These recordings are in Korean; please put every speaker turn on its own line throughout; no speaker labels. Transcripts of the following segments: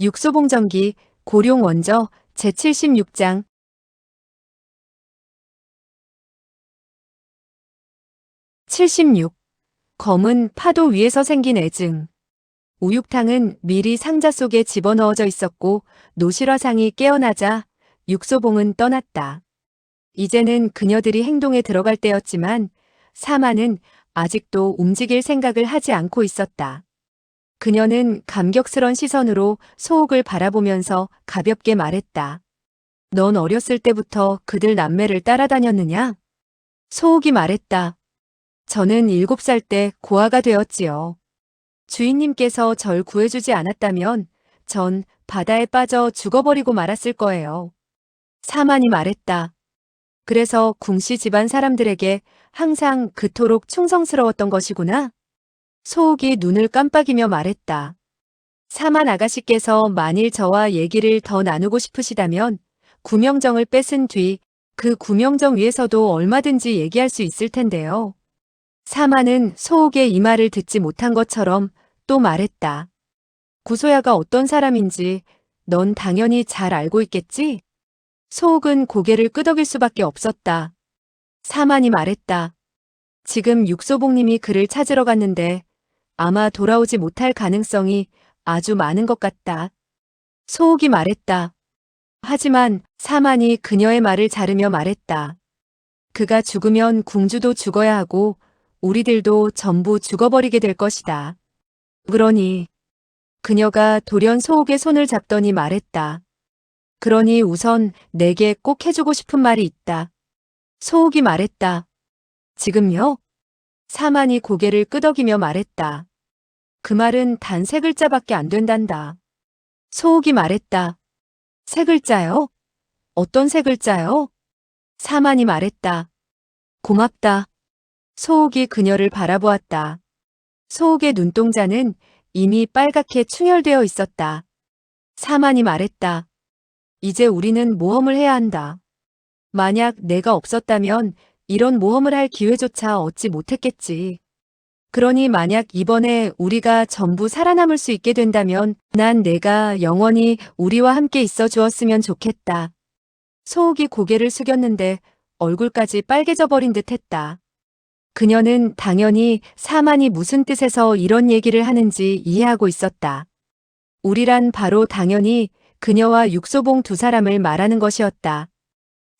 육소봉전기 고룡 원저 제76장 76. 검은 파도 위에서 생긴 애증. 우육탕은 미리 상자 속에 집어넣어져 있었고 노실화상이 깨어나자 육소봉은 떠났다. 이제는 그녀들이 행동에 들어갈 때였지만 사마는 아직도 움직일 생각을 하지 않고 있었다. 그녀는 감격스런 시선으로 소옥을 바라보면서 가볍게 말했다. 넌 어렸을 때부터 그들 남매를 따라다녔느냐? 소옥이 말했다. 저는 7살 때 고아가 되었지요. 주인님께서 절 구해주지 않았다면 전 바다에 빠져 죽어버리고 말았을 거예요. 사만이 말했다. 그래서 궁씨 집안 사람들에게 항상 그토록 충성스러웠던 것이구나. 소옥이 눈을 깜빡이며 말했다. 사만 아가씨께서 만일 저와 얘기를 더 나누고 싶으시다면 구명정을 뺏은 뒤 그 구명정 위에서도 얼마든지 얘기할 수 있을 텐데요. 사만은 소옥의 이 말을 듣지 못한 것처럼 또 말했다. 구소야가 어떤 사람인지 넌 당연히 잘 알고 있겠지? 소옥은 고개를 끄덕일 수밖에 없었다. 사만이 말했다. 지금 육소봉님이 그를 찾으러 갔는데 아마 돌아오지 못할 가능성이 아주 많은 것 같다. 소옥이 말했다. 하지만 사만이 그녀의 말을 자르며 말했다. 그가 죽으면 궁주도 죽어야 하고 우리들도 전부 죽어버리게 될 것이다. 그러니 그녀가 돌연 소옥의 손을 잡더니 말했다. 그러니 우선 내게 꼭 해주고 싶은 말이 있다. 소옥이 말했다. 지금요? 사만이 고개를 끄덕이며 말했다. 그 말은 단 3글자밖에 안 된단다. 소옥이 말했다. 3글자요? 어떤 3글자요? 사만이 말했다. 고맙다. 소옥이 그녀를 바라보았다. 소옥의 눈동자는 이미 빨갛게 충혈되어 있었다. 사만이 말했다. 이제 우리는 모험을 해야 한다. 만약 내가 없었다면 이런 모험을 할 기회조차 얻지 못했겠지. 그러니 만약 이번에 우리가 전부 살아남을 수 있게 된다면 난 내가 영원히 우리와 함께 있어 주었으면 좋겠다. 소옥이 고개를 숙였는데 얼굴까지 빨개져 버린 듯 했다. 그녀는 당연히 사만이 무슨 뜻에서 이런 얘기를 하는지 이해하고 있었다. 우리란 바로 당연히 그녀와 육소봉 2사람을 말하는 것이었다.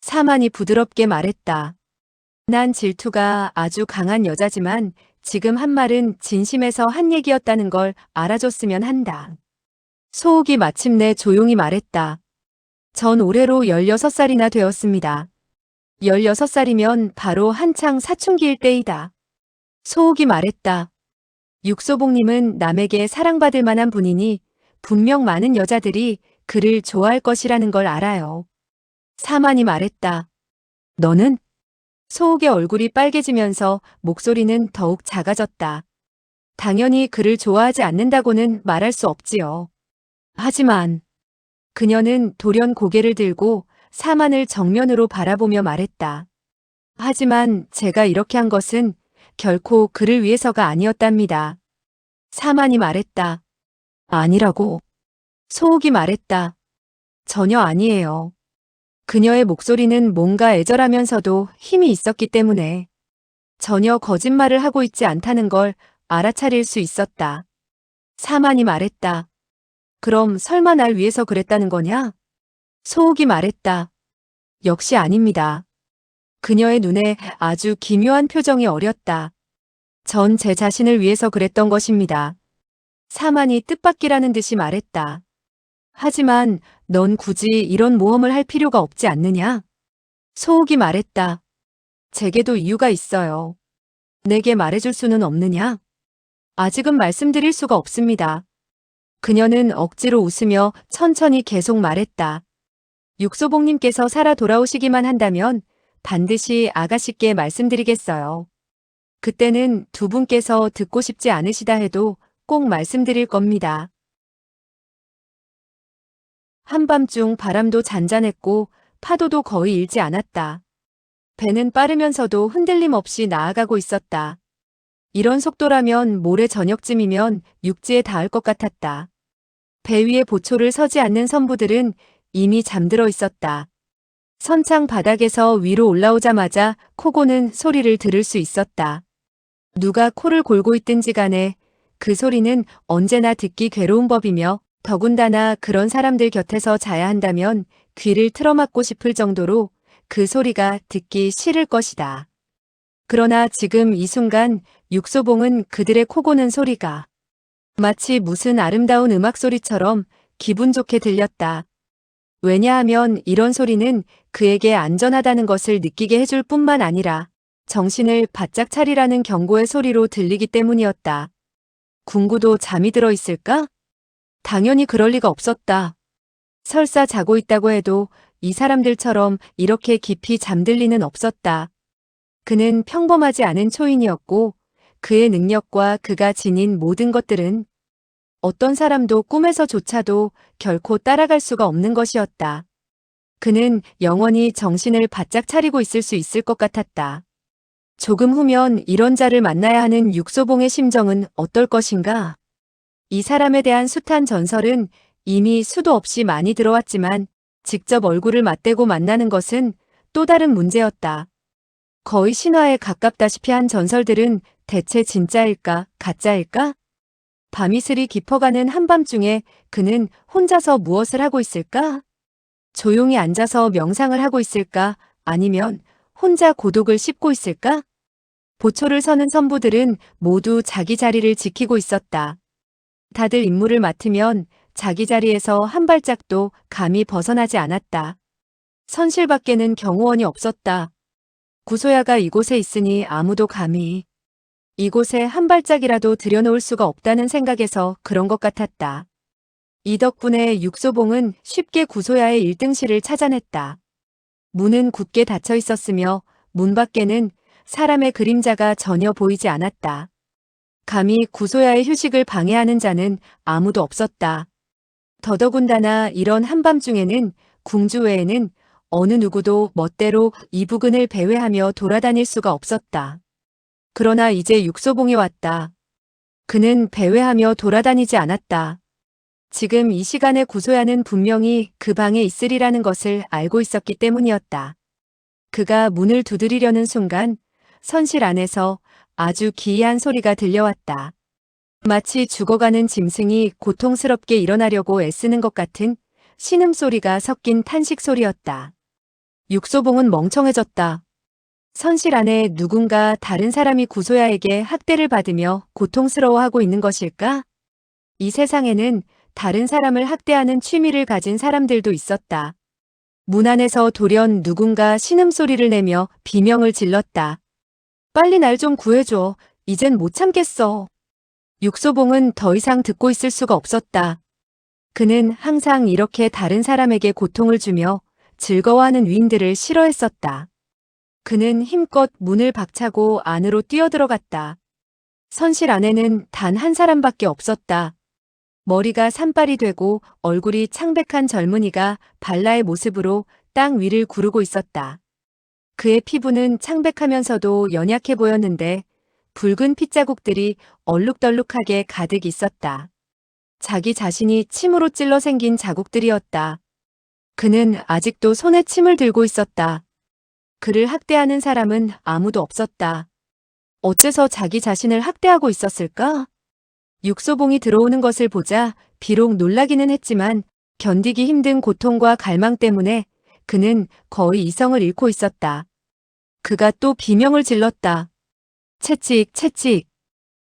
사만이 부드럽게 말했다. 난 질투가 아주 강한 여자지만 지금 한 말은 진심에서 한 얘기였다는 걸 알아줬으면 한다. 소옥이 마침내 조용히 말했다. 전 올해로 16살이나 되었습니다. 16살이면 바로 한창 사춘기일 때이다. 소옥이 말했다. 육소봉님은 남에게 사랑받을 만한 분이니 분명 많은 여자들이 그를 좋아할 것이라는 걸 알아요. 사만이 말했다. 너는? 소옥의 얼굴이 빨개지면서 목소리는 더욱 작아졌다. 당연히 그를 좋아하지 않는다고는 말할 수 없지요. 하지만 그녀는 돌연 고개를 들고 사만을 정면으로 바라보며 말했다. 하지만 제가 이렇게 한 것은 결코 그를 위해서가 아니었답니다. 사만이 말했다. 아니라고. 소옥이 말했다. 전혀 아니에요. 그녀의 목소리는 뭔가 애절하면서도 힘이 있었기 때문에 전혀 거짓말을 하고 있지 않다는 걸 알아차릴 수 있었다. 사만이 말했다. 그럼 설마 날 위해서 그랬다는 거냐? 소옥이 말했다. 역시 아닙니다. 그녀의 눈에 아주 기묘한 표정이 어렸다. 전 제 자신을 위해서 그랬던 것입니다. 사만이 뜻밖이라는 듯이 말했다. 하지만 넌 굳이 이런 모험을 할 필요가 없지 않느냐? 소옥이 말했다. 제게도 이유가 있어요. 내게 말해줄 수는 없느냐? 아직은 말씀드릴 수가 없습니다. 그녀는 억지로 웃으며 천천히 계속 말했다. 육소봉님께서 살아 돌아오시기만 한다면 반드시 아가씨께 말씀드리겠어요. 그때는 2분께서 듣고 싶지 않으시다 해도 꼭 말씀드릴 겁니다. 한밤중 바람도 잔잔했고 파도도 거의 일지 않았다. 배는 빠르면서도 흔들림 없이 나아가고 있었다. 이런 속도라면 모레 저녁쯤이면 육지에 닿을 것 같았다. 배 위에 보초를 서지 않는 선부들은 이미 잠들어 있었다. 선창 바닥에서 위로 올라오자마자 코 고는 소리를 들을 수 있었다. 누가 코를 골고 있든지 간에 그 소리는 언제나 듣기 괴로운 법이며 더군다나 그런 사람들 곁에서 자야 한다면 귀를 틀어막고 싶을 정도로 그 소리가 듣기 싫을 것이다. 그러나 지금 이 순간 육소봉은 그들의 코 고는 소리가 마치 무슨 아름다운 음악 소리처럼 기분 좋게 들렸다. 왜냐하면 이런 소리는 그에게 안전하다는 것을 느끼게 해줄 뿐만 아니라 정신을 바짝 차리라는 경고의 소리로 들리기 때문이었다. 궁구도 잠이 들어 있을까? 당연히 그럴 리가 없었다. 설사 자고 있다고 해도 이 사람들처럼 이렇게 깊이 잠들 리는 없었다. 그는 평범하지 않은 초인이었고 그의 능력과 그가 지닌 모든 것들은 어떤 사람도 꿈에서조차도 결코 따라갈 수가 없는 것이었다. 그는 영원히 정신을 바짝 차리고 있을 수 있을 것 같았다. 조금 후면 이런 자를 만나야 하는 육소봉의 심정은 어떨 것인가? 이 사람에 대한 숱한 전설은 이미 수도 없이 많이 들어왔지만 직접 얼굴을 맞대고 만나는 것은 또 다른 문제였다. 거의 신화에 가깝다시피 한 전설들은 대체 진짜일까, 가짜일까? 밤이슬이 깊어가는 한밤중에 그는 혼자서 무엇을 하고 있을까? 조용히 앉아서 명상을 하고 있을까? 아니면 혼자 고독을 씹고 있을까? 보초를 서는 선부들은 모두 자기 자리를 지키고 있었다. 다들 임무를 맡으면 자기 자리에서 한 발짝도 감히 벗어나지 않았다. 선실 밖에는 경호원이 없었다. 구소야가 이곳에 있으니 아무도 감히 이곳에 한 발짝이라도 들여놓을 수가 없다는 생각에서 그런 것 같았다. 이 덕분에 육소봉은 쉽게 구소야의 1등실을 찾아냈다. 문은 굳게 닫혀 있었으며 문 밖에는 사람의 그림자가 전혀 보이지 않았다. 감히 구소야의 휴식을 방해하는 자는 아무도 없었다. 더더군다나 이런 한밤중에는 궁주 외에는 어느 누구도 멋대로 이 부근을 배회하며 돌아다닐 수가 없었다. 그러나 이제 육소봉이 왔다. 그는 배회하며 돌아다니지 않았다. 지금 이 시간에 구소야는 분명히 그 방에 있으리라는 것을 알고 있었기 때문이었다. 그가 문을 두드리려는 순간 선실 안에서 아주 기이한 소리가 들려왔다. 마치 죽어가는 짐승이 고통스럽게 일어나려고 애쓰는 것 같은 신음소리가 섞인 탄식소리였다. 육소봉은 멍청해졌다. 선실 안에 누군가 다른 사람이 구소야에게 학대를 받으며 고통스러워하고 있는 것일까? 이 세상에는 다른 사람을 학대하는 취미를 가진 사람들도 있었다. 문 안에서 돌연 누군가 신음소리를 내며 비명을 질렀다. 빨리 날 좀 구해줘. 이젠 못 참겠어. 육소봉은 더 이상 듣고 있을 수가 없었다. 그는 항상 이렇게 다른 사람에게 고통을 주며 즐거워하는 위인들을 싫어했었다. 그는 힘껏 문을 박차고 안으로 뛰어들어갔다. 선실 안에는 단 한 사람밖에 없었다. 머리가 산발이 되고 얼굴이 창백한 젊은이가 발라의 모습으로 땅 위를 구르고 있었다. 그의 피부는 창백하면서도 연약해 보였는데 붉은 핏자국들이 얼룩덜룩하게 가득 있었다. 자기 자신이 침으로 찔러 생긴 자국들이었다. 그는 아직도 손에 침을 들고 있었다. 그를 학대하는 사람은 아무도 없었다. 어째서 자기 자신을 학대하고 있었을까? 육소봉이 들어오는 것을 보자 비록 놀라기는 했지만 견디기 힘든 고통과 갈망 때문에 그는 거의 이성을 잃고 있었다. 그가 또 비명을 질렀다. 채찍, 채찍.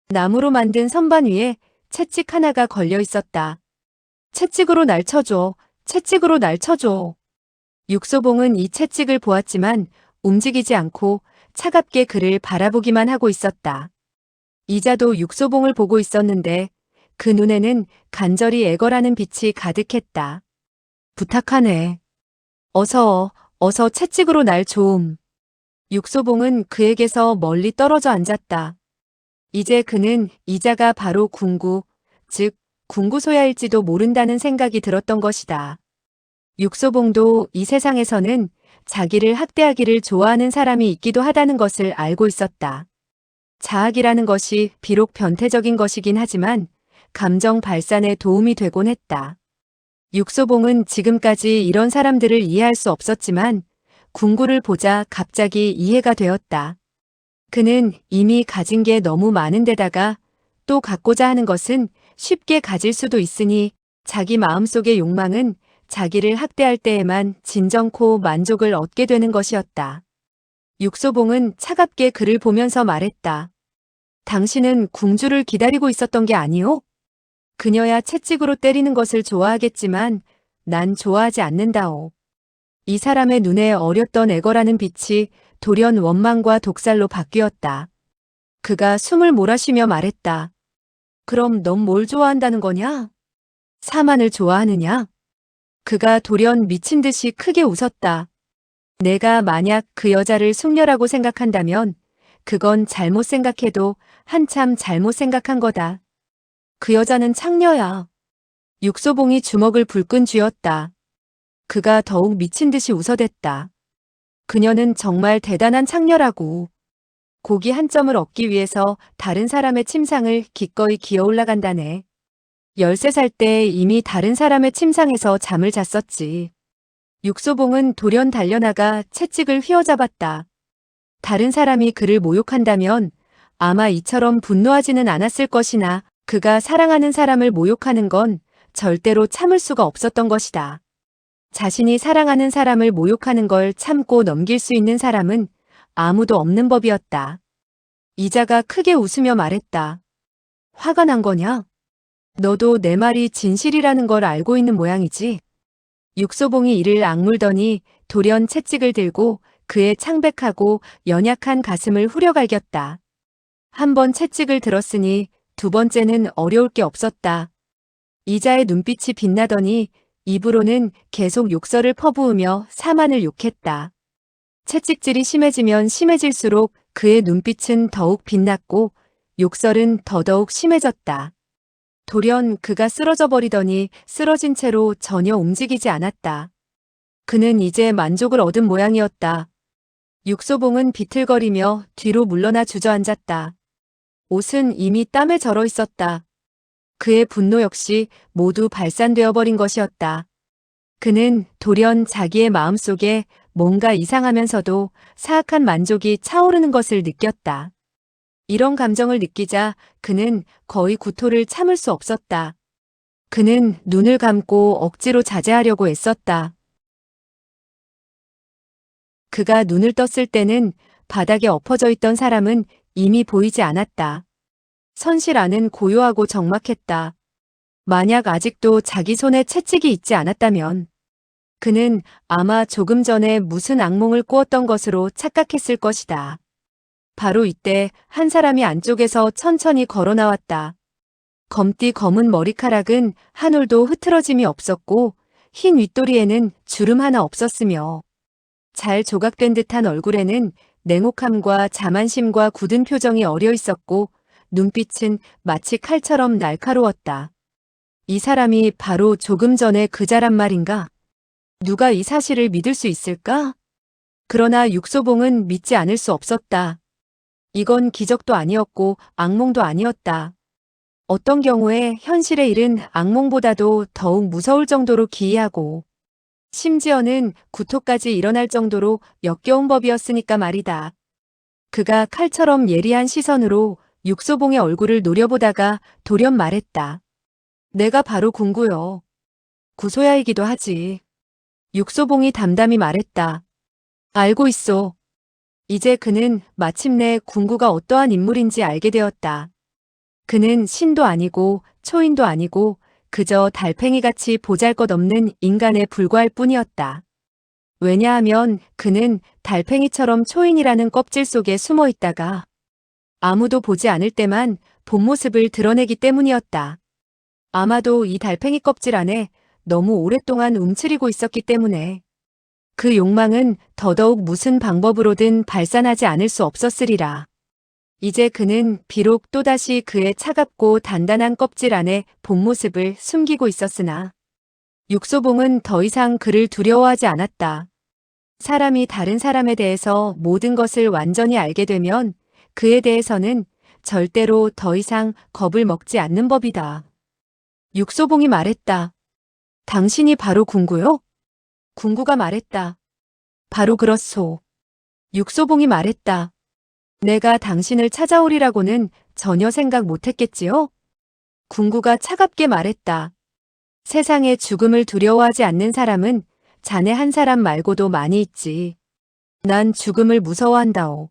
나무로 만든 선반 위에 채찍 하나가 걸려 있었다. 채찍으로 날 쳐줘. 채찍으로 날 쳐줘. 육소봉은 이 채찍을 보았지만 움직이지 않고 차갑게 그를 바라보기만 하고 있었다. 이자도 육소봉을 보고 있었는데 그 눈에는 간절히 애걸하는 빛이 가득했다. 부탁하네. 어서 채찍으로 날 좀. 육소봉은 그에게서 멀리 떨어져 앉았다. 이제 그는 이자가 바로 궁구, 즉 궁구소야일지도 모른다는 생각이 들었던 것이다. 육소봉도 이 세상에서는 자기를 학대하기를 좋아하는 사람이 있기도 하다는 것을 알고 있었다. 자학이라는 것이 비록 변태적인 것이긴 하지만 감정 발산에 도움이 되곤 했다. 육소봉은 지금까지 이런 사람들을 이해할 수 없었지만 궁구를 보자 갑자기 이해가 되었다. 그는 이미 가진 게 너무 많은데다가 또 갖고자 하는 것은 쉽게 가질 수도 있으니 자기 마음속의 욕망은 자기를 학대할 때에만 진정코 만족을 얻게 되는 것이었다. 육소봉은 차갑게 그를 보면서 말했다. 당신은 궁주를 기다리고 있었던 게 아니오? 그녀야 채찍으로 때리는 것을 좋아하겠지만 난 좋아하지 않는다오. 이 사람의 눈에 어렸던 애거라는 빛이 돌연 원망과 독살로 바뀌었다. 그가 숨을 몰아쉬며 말했다. 그럼 넌 뭘 좋아한다는 거냐? 사만을 좋아하느냐? 그가 돌연 미친 듯이 크게 웃었다. 내가 만약 그 여자를 숙녀라고 생각한다면 그건 잘못 생각해도 한참 잘못 생각한 거다. 그 여자는 창녀야. 육소봉이 주먹을 불끈 쥐었다. 그가 더욱 미친 듯이 웃어댔다. 그녀는 정말 대단한 창녀라고. 고기 한 점을 얻기 위해서 다른 사람의 침상을 기꺼이 기어 올라간다네. 13살 때 이미 다른 사람의 침상에서 잠을 잤었지. 육소봉은 돌연 달려나가 채찍을 휘어잡았다. 다른 사람이 그를 모욕한다면 아마 이처럼 분노하지는 않았을 것이나 그가 사랑하는 사람을 모욕하는 건 절대로 참을 수가 없었던 것이다. 자신이 사랑하는 사람을 모욕하는 걸 참고 넘길 수 있는 사람은 아무도 없는 법이었다. 이자가 크게 웃으며 말했다. 화가 난 거냐? 너도 내 말이 진실이라는 걸 알고 있는 모양이지? 육소봉이 이를 악물더니 돌연 채찍을 들고 그의 창백하고 연약한 가슴을 후려갈겼다. 한 번 채찍을 들었으니 두 번째는 어려울 게 없었다. 이자의 눈빛이 빛나더니 입으로는 계속 욕설을 퍼부으며 사만을 욕했다. 채찍질이 심해지면 심해질수록 그의 눈빛은 더욱 빛났고 욕설은 더더욱 심해졌다. 돌연 그가 쓰러져 버리더니 쓰러진 채로 전혀 움직이지 않았다. 그는 이제 만족을 얻은 모양이었다. 육소봉은 비틀거리며 뒤로 물러나 주저앉았다. 옷은 이미 땀에 절어 있었다. 그의 분노 역시 모두 발산되어 버린 것이었다. 그는 돌연 자기의 마음속에 뭔가 이상하면서도 사악한 만족이 차오르는 것을 느꼈다. 이런 감정을 느끼자 그는 거의 구토를 참을 수 없었다. 그는 눈을 감고 억지로 자제하려고 애썼다. 그가 눈을 떴을 때는 바닥에 엎어져 있던 사람은 이미 보이지 않았다. 선실 안은 고요하고 적막했다. 만약 아직도 자기 손에 채찍이 있지 않았다면 그는 아마 조금 전에 무슨 악몽을 꾸었던 것으로 착각했을 것이다. 바로 이때 한 사람이 안쪽에서 천천히 걸어 나왔다. 검디 검은 머리카락은 한 올도 흐트러짐이 없었고 흰 윗도리에는 주름 하나 없었으며 잘 조각된 듯한 얼굴에는 냉혹함과 자만심과 굳은 표정이 어려 있었고 눈빛은 마치 칼처럼 날카로웠다. 이 사람이 바로 조금 전에 그자란 말인가? 누가 이 사실을 믿을 수 있을까? 그러나 육소봉은 믿지 않을 수 없었다. 이건 기적도 아니었고 악몽도 아니었다. 어떤 경우에 현실의 일은 악몽보다도 더욱 무서울 정도로 기이하고 심지어는 구토까지 일어날 정도로 역겨운 법이었으니까 말이다. 그가 칼처럼 예리한 시선으로 육소봉의 얼굴을 노려보다가 돌연 말했다. 내가 바로 궁구요. 구소야이기도 하지. 육소봉이 담담히 말했다. 알고 있소. 이제 그는 마침내 궁구가 어떠한 인물인지 알게 되었다. 그는 신도 아니고 초인도 아니고 그저 달팽이같이 보잘것없는 인간에 불과할 뿐이었다. 왜냐하면 그는 달팽이처럼 초인이라는 껍질 속에 숨어 있다가 아무도 보지 않을 때만 본 모습을 드러내기 때문이었다. 아마도 이 달팽이 껍질 안에 너무 오랫동안 움츠리고 있었기 때문에 그 욕망은 더더욱 무슨 방법으로든 발산하지 않을 수 없었으리라. 이제 그는 비록 또다시 그의 차갑고 단단한 껍질 안에 본 모습을 숨기고 있었으나 육소봉은 더 이상 그를 두려워하지 않았다. 사람이 다른 사람에 대해서 모든 것을 완전히 알게 되면 그에 대해서는 절대로 더 이상 겁을 먹지 않는 법이다. 육소봉이 말했다. 당신이 바로 궁구요? 궁구가 말했다. 바로 그렇소. 육소봉이 말했다. 내가 당신을 찾아오리라고는 전혀 생각 못했겠지요? 궁구가 차갑게 말했다. 세상에 죽음을 두려워하지 않는 사람은 자네 한 사람 말고도 많이 있지. 난 죽음을 무서워한다오.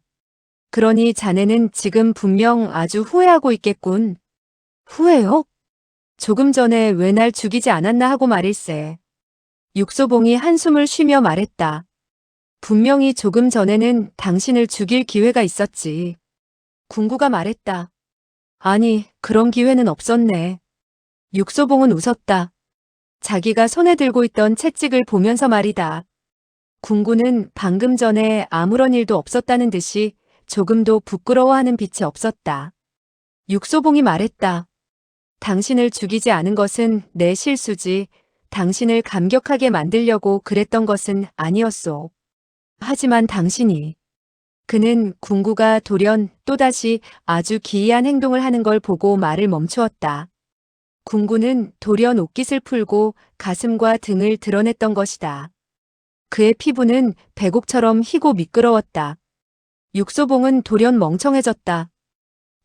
그러니 자네는 지금 분명 아주 후회하고 있겠군. 후회요? 조금 전에 왜 날 죽이지 않았나 하고 말일세. 육소봉이 한숨을 쉬며 말했다. 분명히 조금 전에는 당신을 죽일 기회가 있었지. 궁구가 말했다. 아니, 그런 기회는 없었네. 육소봉은 웃었다. 자기가 손에 들고 있던 채찍을 보면서 말이다. 궁구는 방금 전에 아무런 일도 없었다는 듯이 조금도 부끄러워하는 빛이 없었다. 육소봉이 말했다. 당신을 죽이지 않은 것은 내 실수지, 당신을 감격하게 만들려고 그랬던 것은 아니었소. 하지만 당신이. 그는 궁구가 돌연 또다시 아주 기이한 행동을 하는 걸 보고 말을 멈추었다. 궁구는 돌연 옷깃을 풀고 가슴과 등을 드러냈던 것이다. 그의 피부는 백옥처럼 희고 미끄러웠다. 육소봉은 돌연 멍청해졌다.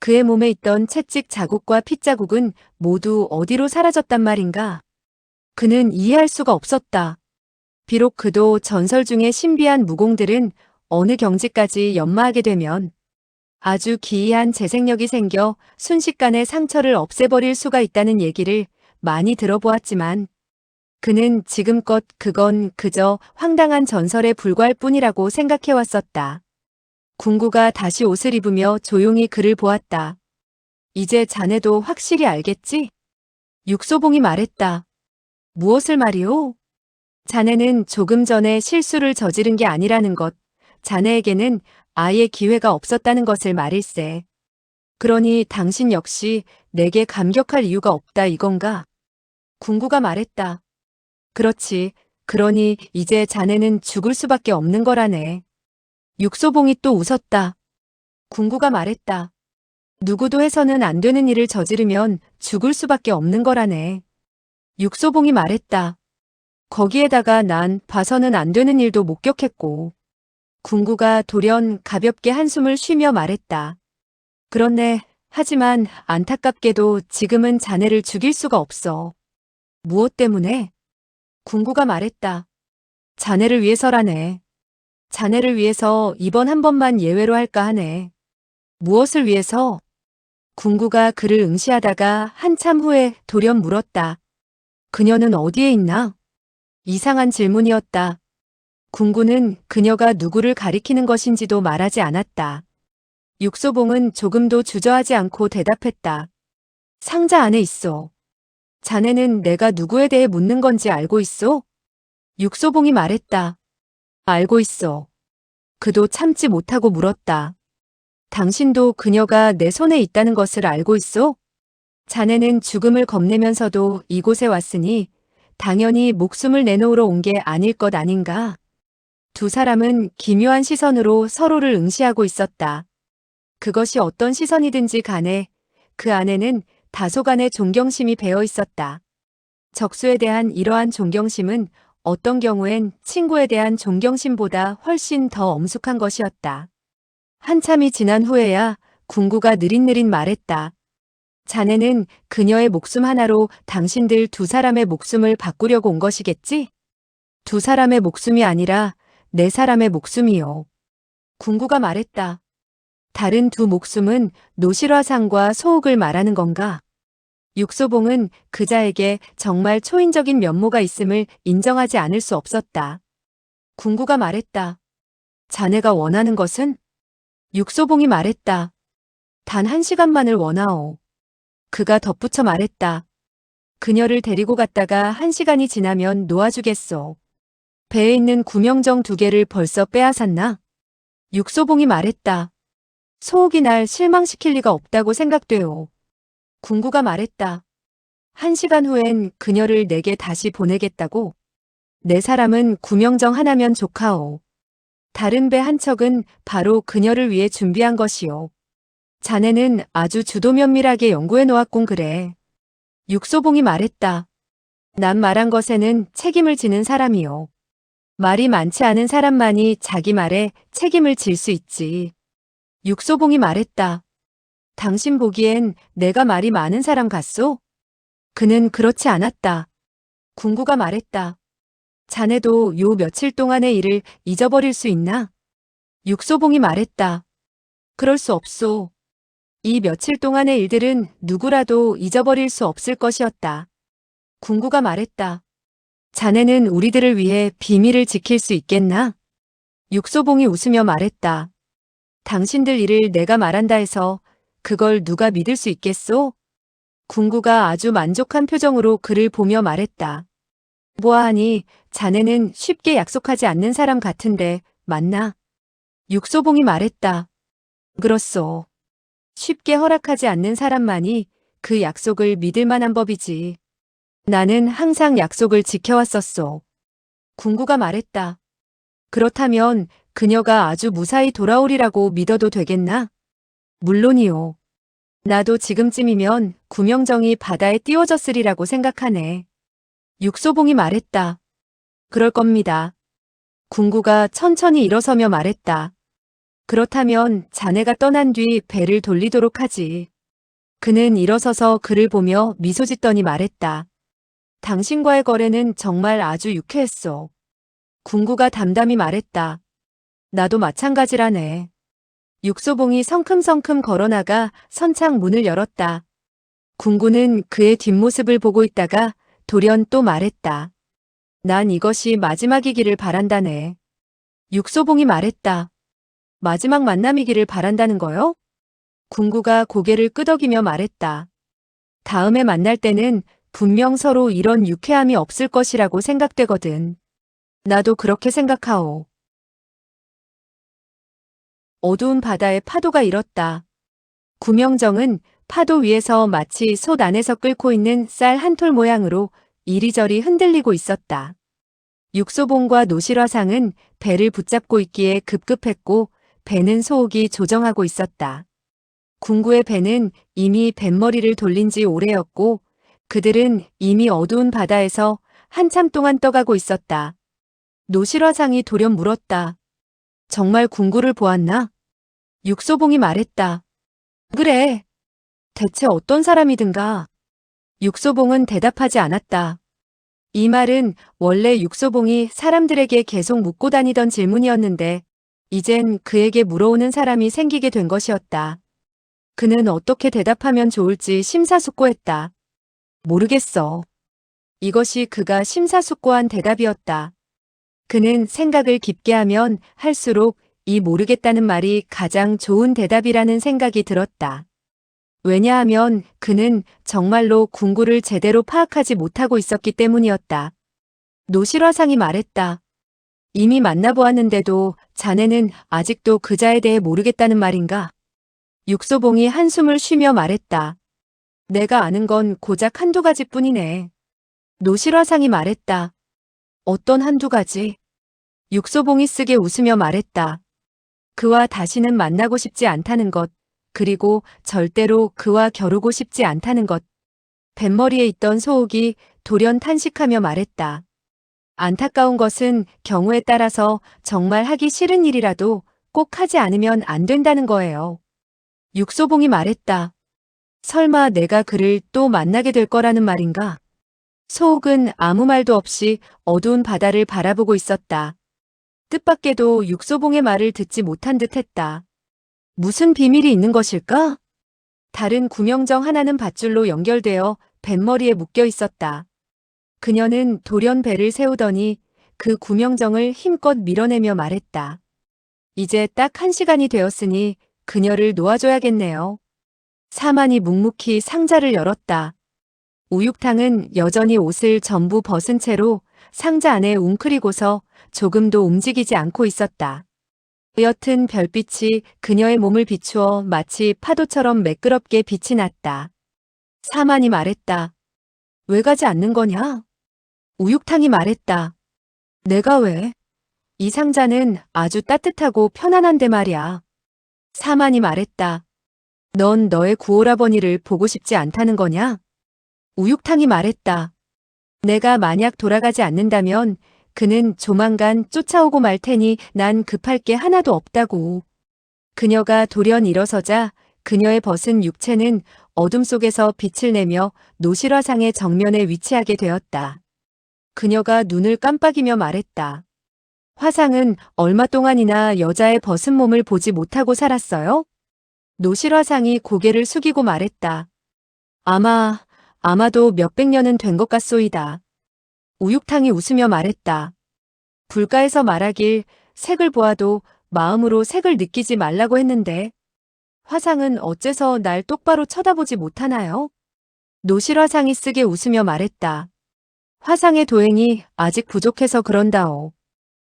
그의 몸에 있던 채찍 자국과 핏자국은 모두 어디로 사라졌단 말인가? 그는 이해할 수가 없었다. 비록 그도 전설 중의 신비한 무공들은 어느 경지까지 연마하게 되면 아주 기이한 재생력이 생겨 순식간에 상처를 없애버릴 수가 있다는 얘기를 많이 들어보았지만 그는 지금껏 그건 그저 황당한 전설에 불과할 뿐이라고 생각해왔었다. 궁구가 다시 옷을 입으며 조용히 그를 보았다. 이제 자네도 확실히 알겠지? 육소봉이 말했다. 무엇을 말이오? 자네는 조금 전에 실수를 저지른 게 아니라는 것, 자네에게는 아예 기회가 없었다는 것을 말일세. 그러니 당신 역시 내게 감격할 이유가 없다 이건가? 궁구가 말했다. 그렇지. 그러니 이제 자네는 죽을 수밖에 없는 거라네. 육소봉이 또 웃었다. 궁구가 말했다. 누구도 해서는 안 되는 일을 저지르면 죽을 수밖에 없는 거라네. 육소봉이 말했다. 거기에다가 난 봐서는 안 되는 일도 목격했고. 궁구가 돌연 가볍게 한숨을 쉬며 말했다. 그렇네. 하지만 안타깝게도 지금은 자네를 죽일 수가 없어. 무엇 때문에? 궁구가 말했다. 자네를 위해서라네. 자네를 위해서 이번 한 번만 예외로 할까 하네. 무엇을 위해서? 궁구가 그를 응시하다가 한참 후에 돌연 물었다. 그녀는 어디에 있나? 이상한 질문이었다. 궁구는 그녀가 누구를 가리키는 것인지도 말하지 않았다. 육소봉은 조금도 주저하지 않고 대답했다. 상자 안에 있어. 자네는 내가 누구에 대해 묻는 건지 알고 있어? 육소봉이 말했다. 알고 있어. 그도 참지 못하고 물었다. 당신도 그녀가 내 손에 있다는 것을 알고 있어? 자네는 죽음을 겁내면서도 이곳에 왔으니 당연히 목숨을 내놓으러 온 게 아닐 것 아닌가? 두 사람은 기묘한 시선으로 서로를 응시하고 있었다. 그것이 어떤 시선이든지 간에 그 안에는 다소간의 존경심이 배어 있었다. 적수에 대한 이러한 존경심은 어떤 경우엔 친구에 대한 존경심보다 훨씬 더 엄숙한 것이었다. 한참이 지난 후에야 궁구가 느릿느릿 말했다. 자네는 그녀의 목숨 하나로 당신들 두 사람의 목숨을 바꾸려고 온 것이겠지? 두 사람의 목숨이 아니라 네 사람의 목숨이요. 궁구가 말했다. 다른 두 목숨은 노실화상과 소옥을 말하는 건가? 육소봉은 그자에게 정말 초인적인 면모가 있음을 인정하지 않을 수 없었다. 궁구가 말했다. 자네가 원하는 것은? 육소봉이 말했다. 단 1시간만을 원하오. 그가 덧붙여 말했다. 그녀를 데리고 갔다가 1시간이 지나면 놓아주겠소. 배에 있는 구명정 2개를 벌써 빼앗았나? 육소봉이 말했다. 소옥이 날 실망시킬 리가 없다고 생각돼요. 궁구가 말했다. 1시간 후엔 그녀를 내게 다시 보내겠다고? 내 사람은 구명정 하나면 좋카오. 다른 배 한 척은 바로 그녀를 위해 준비한 것이오. 자네는 아주 주도 면밀하게 연구해 놓았군 그래. 육소봉이 말했다. 난 말한 것에는 책임을 지는 사람이요. 말이 많지 않은 사람만이 자기 말에 책임을 질 수 있지. 육소봉이 말했다. 당신 보기엔 내가 말이 많은 사람 같소? 그는 그렇지 않았다. 궁구가 말했다. 자네도 요 며칠 동안의 일을 잊어버릴 수 있나? 육소봉이 말했다. 그럴 수 없소. 이 며칠 동안의 일들은 누구라도 잊어버릴 수 없을 것이었다. 궁구가 말했다. 자네는 우리들을 위해 비밀을 지킬 수 있겠나? 육소봉이 웃으며 말했다. 당신들 일을 내가 말한다 해서 그걸 누가 믿을 수 있겠소? 궁구가 아주 만족한 표정으로 그를 보며 말했다. 보아하니 자네는 쉽게 약속하지 않는 사람 같은데 맞나? 육소봉이 말했다. 그렇소. 쉽게 허락하지 않는 사람만이 그 약속을 믿을 만한 법이지. 나는 항상 약속을 지켜왔었소. 궁구가 말했다. 그렇다면 그녀가 아주 무사히 돌아오리라고 믿어도 되겠나? 물론이요. 나도 지금쯤이면 구명정이 바다에 띄워졌으리라고 생각하네. 육소봉이 말했다. 그럴 겁니다. 궁구가 천천히 일어서며 말했다. 그렇다면 자네가 떠난 뒤 배를 돌리도록 하지. 그는 일어서서 그를 보며 미소 짓더니 말했다. 당신과의 거래는 정말 아주 유쾌했어. 궁구가 담담히 말했다. 나도 마찬가지라네. 육소봉이 성큼성큼 걸어나가 선창 문을 열었다. 궁구는 그의 뒷모습을 보고 있다가 돌연 또 말했다. 난 이것이 마지막이기를 바란다네. 육소봉이 말했다. 마지막 만남이기를 바란다는 거요? 궁구가 고개를 끄덕이며 말했다. 다음에 만날 때는 분명 서로 이런 유쾌함이 없을 것이라고 생각되거든. 나도 그렇게 생각하오. 어두운 바다에 파도가 일었다. 구명정은 파도 위에서 마치 솥 안에서 끓고 있는 쌀 한 톨 모양으로 이리저리 흔들리고 있었다. 육소봉과 노실화상은 배를 붙잡고 있기에 급급했고 배는 소옥이 조정하고 있었다. 궁구의 배는 이미 뱃머리를 돌린 지 오래였고 그들은 이미 어두운 바다에서 한참 동안 떠가고 있었다. 노실화상이 돌연 물었다. 정말 궁구를 보았나? 육소봉이 말했다. 그래. 대체 어떤 사람이든가. 육소봉은 대답하지 않았다. 이 말은 원래 육소봉이 사람들에게 계속 묻고 다니던 질문이었는데 이젠 그에게 물어오는 사람이 생기게 된 것이었다. 그는 어떻게 대답하면 좋을지 심사숙고했다. 모르겠어. 이것이 그가 심사숙고한 대답이었다. 그는 생각을 깊게 하면 할수록 이 모르겠다는 말이 가장 좋은 대답이라는 생각이 들었다. 왜냐하면 그는 정말로 궁구를 제대로 파악하지 못하고 있었기 때문이었다. 노실화상이 말했다. 이미 만나보았는데도 자네는 아직도 그자에 대해 모르겠다는 말인가? 육소봉이 한숨을 쉬며 말했다. 내가 아는 건 고작 한두 가지뿐이네. 노실화상이 말했다. 어떤 한두 가지? 육소봉이 쓰게 웃으며 말했다. 그와 다시는 만나고 싶지 않다는 것, 그리고 절대로 그와 겨루고 싶지 않다는 것. 뱃머리에 있던 소옥이 돌연 탄식하며 말했다. 안타까운 것은 경우에 따라서 정말 하기 싫은 일이라도 꼭 하지 않으면 안 된다는 거예요. 육소봉이 말했다. 설마 내가 그를 또 만나게 될 거라는 말인가? 소옥은 아무 말도 없이 어두운 바다를 바라보고 있었다. 뜻밖에도 육소봉의 말을 듣지 못한 듯 했다. 무슨 비밀이 있는 것일까? 다른 구명정 하나는 밧줄로 연결되어 뱃머리에 묶여 있었다. 그녀는 돌연 배를 세우더니 그 구명정을 힘껏 밀어내며 말했다. 이제 딱 1시간이 되었으니 그녀를 놓아줘야겠네요. 사만이 묵묵히 상자를 열었다. 우육탕은 여전히 옷을 전부 벗은 채로 상자 안에 웅크리고서 조금도 움직이지 않고 있었다. 옅은 별빛이 그녀의 몸을 비추어 마치 파도처럼 매끄럽게 빛이 났다. 사만이 말했다. 왜 가지 않는 거냐? 우육탕이 말했다. 내가 왜? 이 상자는 아주 따뜻하고 편안한데 말이야. 사만이 말했다. 넌 너의 구오라버니를 보고 싶지 않다는 거냐? 우육탕이 말했다. 내가 만약 돌아가지 않는다면 그는 조만간 쫓아오고 말 테니 난 급할 게 하나도 없다고. 그녀가 돌연 일어서자 그녀의 벗은 육체는 어둠 속에서 빛을 내며 노실화상의 정면에 위치하게 되었다. 그녀가 눈을 깜빡이며 말했다. 화상은 얼마 동안이나 여자의 벗은 몸을 보지 못하고 살았어요? 노실화상이 고개를 숙이고 말했다. 아마도 몇백 년은 된 것 같소이다. 우육탕이 웃으며 말했다. 불가에서 말하길 색을 보아도 마음으로 색을 느끼지 말라고 했는데 화상은 어째서 날 똑바로 쳐다보지 못하나요? 노실화상이 쓰게 웃으며 말했다. 화상의 도행이 아직 부족해서 그런다오.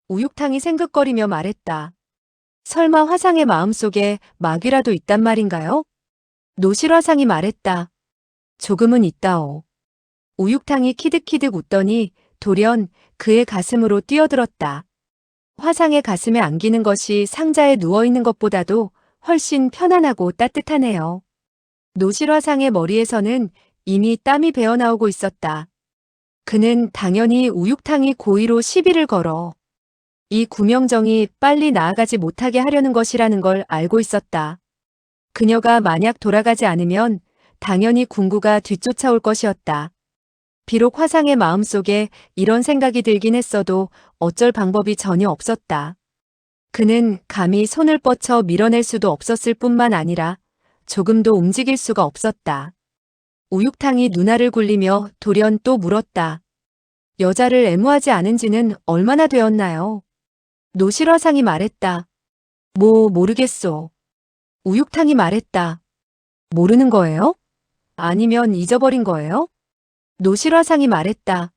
우육탕이 생긋거리며 말했다. 설마 화상의 마음속에 마귀라도 있단 말인가요? 노실화상이 말했다. 조금은 있다오. 우육탕이 키득키득 웃더니 돌연 그의 가슴으로 뛰어들었다. 화상의 가슴에 안기는 것이 상자에 누워있는 것보다도 훨씬 편안하고 따뜻하네요. 노실화상의 머리에서는 이미 땀이 배어나오고 있었다. 그는 당연히 우육탕이 고의로 시비를 걸어 이 구명정이 빨리 나아가지 못하게 하려는 것이라는 걸 알고 있었다. 그녀가 만약 돌아가지 않으면 당연히 궁구가 뒤쫓아올 것이었다. 비록 화상의 마음속에 이런 생각이 들긴 했어도 어쩔 방법이 전혀 없었다. 그는 감히 손을 뻗쳐 밀어낼 수도 없었을 뿐만 아니라 조금도 움직일 수가 없었다. 우육탕이 눈알을 굴리며 돌연 또 물었다. 여자를 애무하지 않은 지는 얼마나 되었나요? 노실화상이 말했다. 모르겠소. 우육탕이 말했다. 모르는 거예요? 아니면 잊어버린 거예요? 노실화상이 말했다.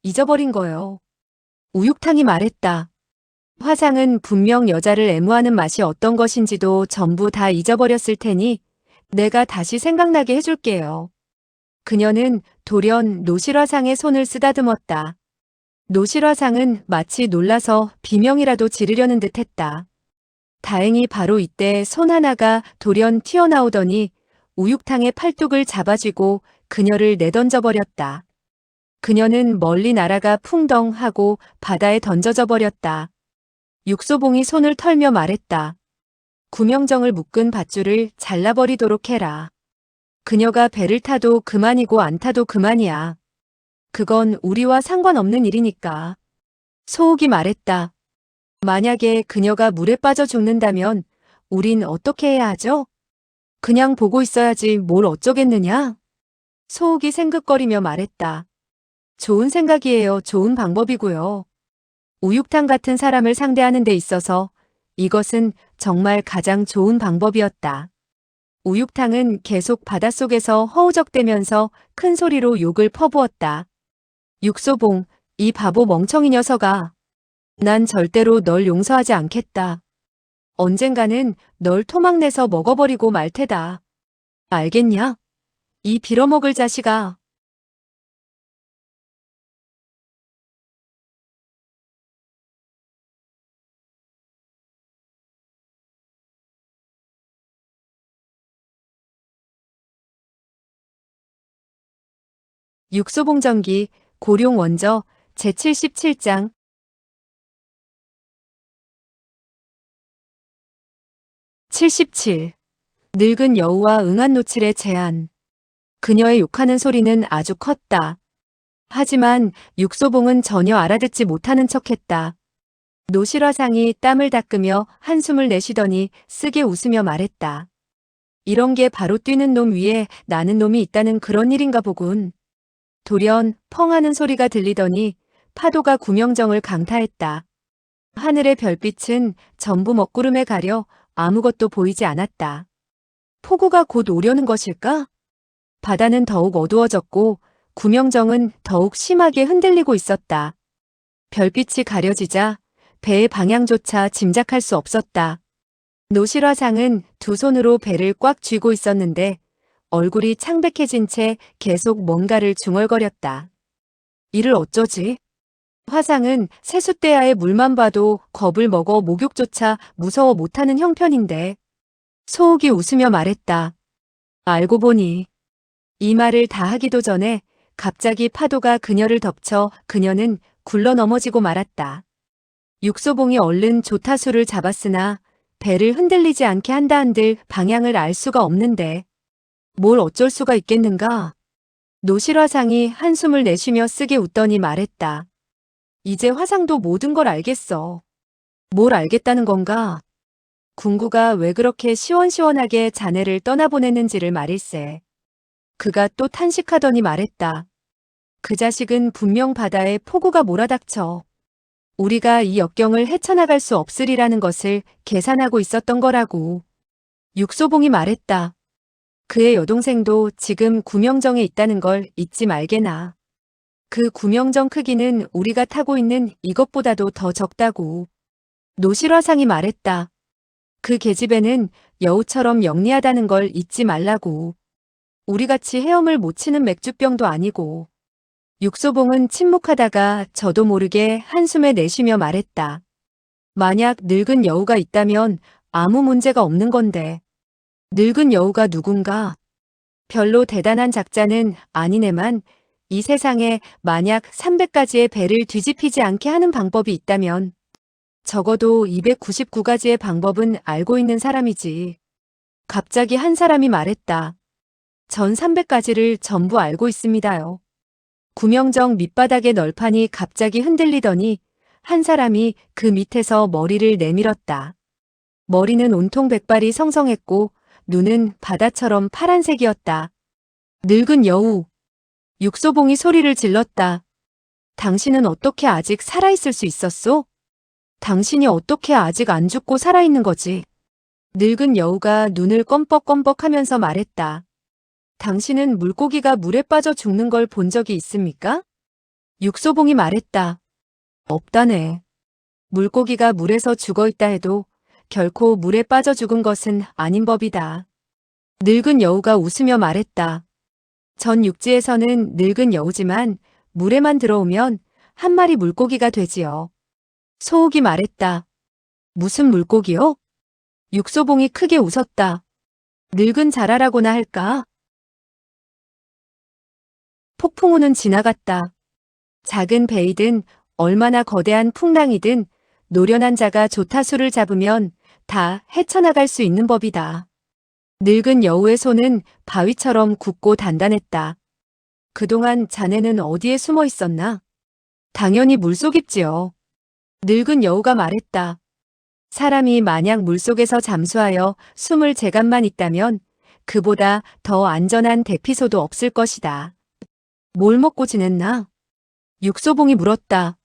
잊어버린 거요. 우육탕이 말했다. 화상은 분명 여자를 애무하는 맛이 어떤 것인지도 전부 다 잊어버렸을 테니 내가 다시 생각나게 해줄게요. 그녀는 돌연 노실화상의 손을 쓰다듬었다. 노실화상은 마치 놀라서 비명이라도 지르려는 듯 했다. 다행히 바로 이때 손 하나가 돌연 튀어나오더니 우육탕의 팔뚝을 잡아쥐고 그녀를 내던져 버렸다. 그녀는 멀리 날아가 풍덩 하고 바다에 던져져 버렸다. 육소봉이 손을 털며 말했다. 구명정을 묶은 밧줄을 잘라버리도록 해라. 그녀가 배를 타도 그만이고 안 타도 그만이야. 그건 우리와 상관없는 일이니까. 소옥이 말했다. 만약에 그녀가 물에 빠져 죽는다면 우린 어떻게 해야 하죠? 그냥 보고 있어야지 뭘 어쩌겠느냐? 소옥이 생긋거리며 말했다. 좋은 생각이에요. 좋은 방법이고요. 우육탕 같은 사람을 상대하는 데 있어서 이것은 정말 가장 좋은 방법이었다. 우육탕은 계속 바닷속에서 허우적대면서 큰 소리로 욕을 퍼부었다. 육소봉, 이 바보 멍청이 녀석아. 난 절대로 널 용서하지 않겠다. 언젠가는 널 토막내서 먹어버리고 말 테다. 알겠냐? 이 빌어먹을 자식아. 육소봉전기 고룡원저 제77장 77. 늙은 여우와 응한 노칠의 제안. 그녀의 욕하는 소리는 아주 컸다. 하지만 육소봉은 전혀 알아듣지 못하는 척했다. 노실화상이 땀을 닦으며 한숨을 내쉬더니 쓰게 웃으며 말했다. 이런 게 바로 뛰는 놈 위에 나는 놈이 있다는 그런 일인가 보군. 돌연 펑 하는 소리가 들리더니 파도가 구명정을 강타했다. 하늘의 별빛은 전부 먹구름에 가려 아무것도 보이지 않았다. 폭우가 곧 오려는 것일까? 바다는 더욱 어두워졌고 구명정은 더욱 심하게 흔들리고 있었다. 별빛이 가려지자 배의 방향조차 짐작할 수 없었다. 노실화상은 두 손으로 배를 꽉 쥐고 있었는데 얼굴이 창백해진 채 계속 뭔가를 중얼거렸다. 이를 어쩌지? 화상은 세숫대야의 물만 봐도 겁을 먹어 목욕조차 무서워 못하는 형편인데. 소옥이 웃으며 말했다. 알고 보니 이 말을 다 하기도 전에 갑자기 파도가 그녀를 덮쳐 그녀는 굴러 넘어지고 말았다. 육소봉이 얼른 조타수를 잡았으나 배를 흔들리지 않게 한다 한들 방향을 알 수가 없는데 뭘 어쩔 수가 있겠는가? 노실화상이 한숨을 내쉬며 쓰게 웃더니 말했다. 이제 화상도 모든 걸 알겠어. 뭘 알겠다는 건가? 궁구가 왜 그렇게 시원시원하게 자네를 떠나보냈는지를 말일세. 그가 또 탄식하더니 말했다. 그 자식은 분명 바다에 폭우가 몰아닥쳐 우리가 이 역경을 헤쳐나갈 수 없으리라는 것을 계산하고 있었던 거라고. 육소봉이 말했다. 그의 여동생도 지금 구명정에 있다는 걸 잊지 말게나. 그 구명정 크기는 우리가 타고 있는 이것보다도 더 적다고. 노실화상이 말했다. 그 계집애는 여우처럼 영리하다는 걸 잊지 말라고. 우리같이 헤엄을 못 치는 맥주병도 아니고. 육소봉은 침묵하다가 저도 모르게 한숨에 내쉬며 말했다. 만약 늙은 여우가 있다면 아무 문제가 없는 건데. 늙은 여우가 누군가? 별로 대단한 작자는 아니네만 이 세상에 만약 300가지의 배를 뒤집히지 않게 하는 방법이 있다면 적어도 299가지의 방법은 알고 있는 사람이지. 갑자기 한 사람이 말했다. 전 300가지를 전부 알고 있습니다요. 구명정 밑바닥의 널판이 갑자기 흔들리더니 한 사람이 그 밑에서 머리를 내밀었다. 머리는 온통 백발이 성성했고 눈은 바다처럼 파란색이었다. 늙은 여우. 육소봉이 소리를 질렀다. 당신은 어떻게 아직 살아있을 수 있었소? 당신이 어떻게 아직 안 죽고 살아있는 거지? 늙은 여우가 눈을 껌뻑껌뻑 하면서 말했다. 당신은 물고기가 물에 빠져 죽는 걸 본 적이 있습니까? 육소봉이 말했다. 없다네. 물고기가 물에서 죽어 있다 해도 결코 물에 빠져 죽은 것은 아닌 법이다. 늙은 여우가 웃으며 말했다. 전 육지에서는 늙은 여우지만 물에만 들어오면 한 마리 물고기가 되지요. 소옥이 말했다. 무슨 물고기요? 육소봉이 크게 웃었다. 늙은 자라라고나 할까? 폭풍우는 지나갔다. 작은 배이든 얼마나 거대한 풍랑이든 노련한 자가 조타수를 잡으면 다 헤쳐나갈 수 있는 법이다. 늙은 여우의 손은 바위처럼 굳고 단단했다. 그동안 자네는 어디에 숨어 있었나? 당연히 물속입지요. 늙은 여우가 말했다. 사람이 만약 물속에서 잠수하여 숨을 재간만 있다면 그보다 더 안전한 대피소도 없을 것이다. 뭘 먹고 지냈나? 육소봉이 물었다.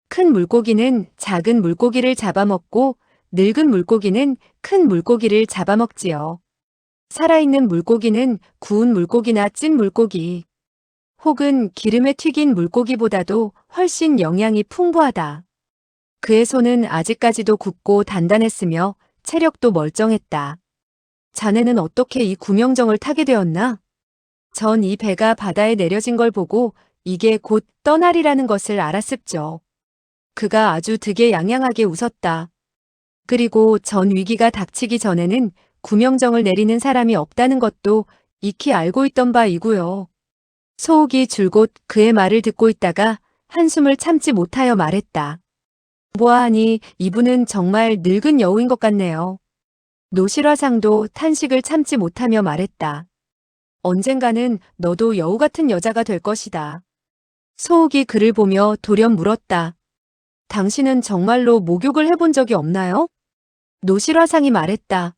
큰 물고기는 작은 물고기를 잡아먹고 늙은 물고기는 큰 물고기를 잡아먹지요. 살아있는 물고기는 구운 물고기나 찐 물고기, 혹은 기름에 튀긴 물고기보다도 훨씬 영양이 풍부하다. 그의 손은 아직까지도 굳고 단단했으며 체력도 멀쩡했다. 자네는 어떻게 이 구명정을 타게 되었나? 전 이 배가 바다에 내려진 걸 보고 이게 곧 떠나리라는 것을 알았습죠. 그가 아주 득에양양하게 웃었다. 그리고 전 위기가 닥치기 전에는 구명정을 내리는 사람이 없다는 것도 익히 알고 있던 바이고요. 소옥이 줄곧 그의 말을 듣고 있다가 한숨을 참지 못하여 말했다. 보아하니 이분은 정말 늙은 여우인 것 같네요. 노실화상도 탄식을 참지 못하며 말했다. 언젠가는 너도 여우 같은 여자가 될 것이다. 소옥이 그를 보며 돌연 물었다. 당신은 정말로 목욕을 해본 적이 없나요? 노실화상이 말했다.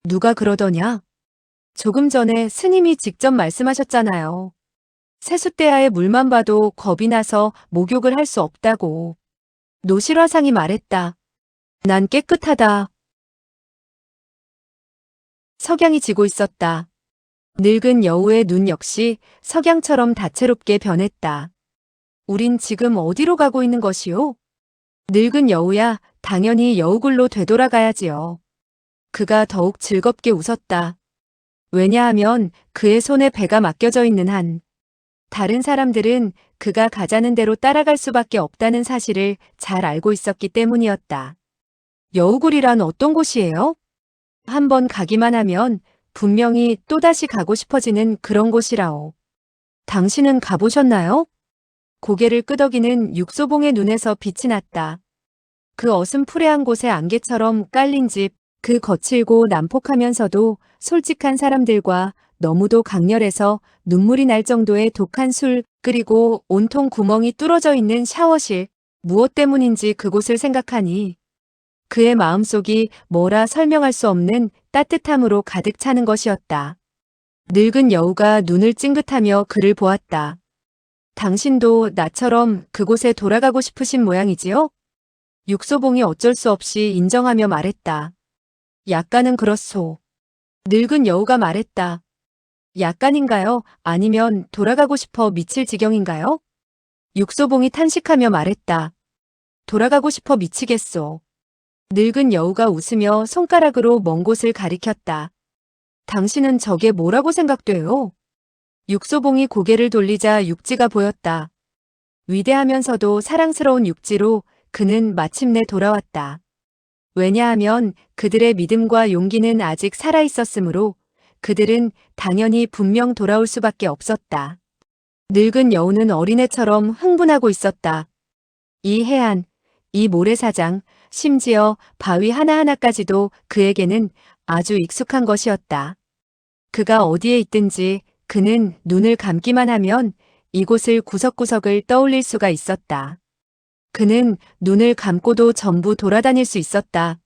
누가 그러더냐? 조금 전에 스님이 직접 말씀하셨잖아요. 세숫대야의 물만 봐도 겁이 나서 목욕을 할 수 없다고. 노실화상이 말했다. 난 깨끗하다. 석양이 지고 있었다. 늙은 여우의 눈 역시 석양처럼 다채롭게 변했다. 우린 지금 어디로 가고 있는 것이오? 늙은 여우야, 당연히 여우굴로 되돌아가야지요. 그가 더욱 즐겁게 웃었다. 왜냐하면 그의 손에 배가 맡겨져 있는 한 다른 사람들은 그가 가자는 대로 따라갈 수밖에 없다는 사실을 잘 알고 있었기 때문이었다. 여우굴이란 어떤 곳이에요? 한번 가기만 하면 분명히 또다시 가고 싶어지는 그런 곳이라오. 당신은 가보셨나요? 고개를 끄덕이는 육소봉의 눈에서 빛이 났다. 그 어슴푸레한 곳에 안개처럼 깔린 집, 그 거칠고 난폭하면서도 솔직한 사람들과 너무도 강렬해서 눈물이 날 정도의 독한 술, 그리고 온통 구멍이 뚫어져 있는 샤워실, 무엇 때문인지 그곳을 생각하니 그의 마음속이 뭐라 설명할 수 없는 따뜻함으로 가득 차는 것이었다. 늙은 여우가 눈을 찡긋하며 그를 보았다. 당신도 나처럼 그곳에 돌아가고 싶으신 모양이지요? 육소봉이 어쩔 수 없이 인정하며 말했다. 약간은 그렇소. 늙은 여우가 말했다. 약간인가요? 아니면 돌아가고 싶어 미칠 지경인가요? 육소봉이 탄식하며 말했다. 돌아가고 싶어 미치겠소. 늙은 여우가 웃으며 손가락으로 먼 곳을 가리켰다. 당신은 저게 뭐라고 생각돼요? 육소봉이 고개를 돌리자 육지가 보였다. 위대하면서도 사랑스러운 육지로 그는 마침내 돌아왔다. 왜냐하면 그들의 믿음과 용기는 아직 살아있었으므로 그들은 당연히 분명 돌아올 수밖에 없었다. 늙은 여우는 어린애처럼 흥분하고 있었다. 이 해안, 이 모래사장, 심지어 바위 하나하나까지도 그에게는 아주 익숙한 것이었다. 그가 어디에 있든지 그는 눈을 감기만 하면 이곳을 구석구석을 떠올릴 수가 있었다. 그는 눈을 감고도 전부 돌아다닐 수 있었다.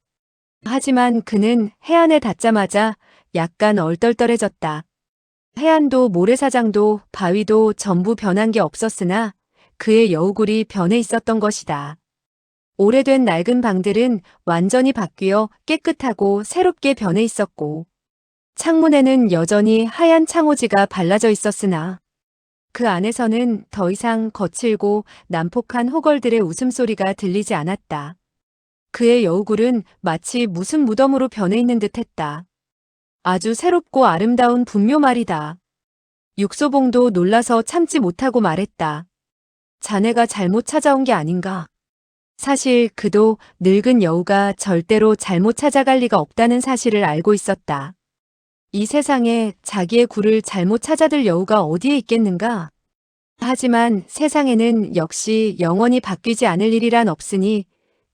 하지만 그는 해안에 닿자마자 약간 얼떨떨해졌다. 해안도 모래사장도 바위도 전부 변한 게 없었으나 그의 여우굴이 변해 있었던 것이다. 오래된 낡은 방들은 완전히 바뀌어 깨끗하고 새롭게 변해 있었고 창문에는 여전히 하얀 창호지가 발라져 있었으나 그 안에서는 더 이상 거칠고 난폭한 호걸들의 웃음소리가 들리지 않았다. 그의 여우굴은 마치 무슨 무덤으로 변해 있는 듯했다. 아주 새롭고 아름다운 분묘 말이다. 육소봉도 놀라서 참지 못하고 말했다. 자네가 잘못 찾아온 게 아닌가. 사실 그도 늙은 여우가 절대로 잘못 찾아갈 리가 없다는 사실을 알고 있었다. 이 세상에 자기의 굴을 잘못 찾아들 여우가 어디에 있겠는가? 하지만 세상에는 역시 영원히 바뀌지 않을 일이란 없으니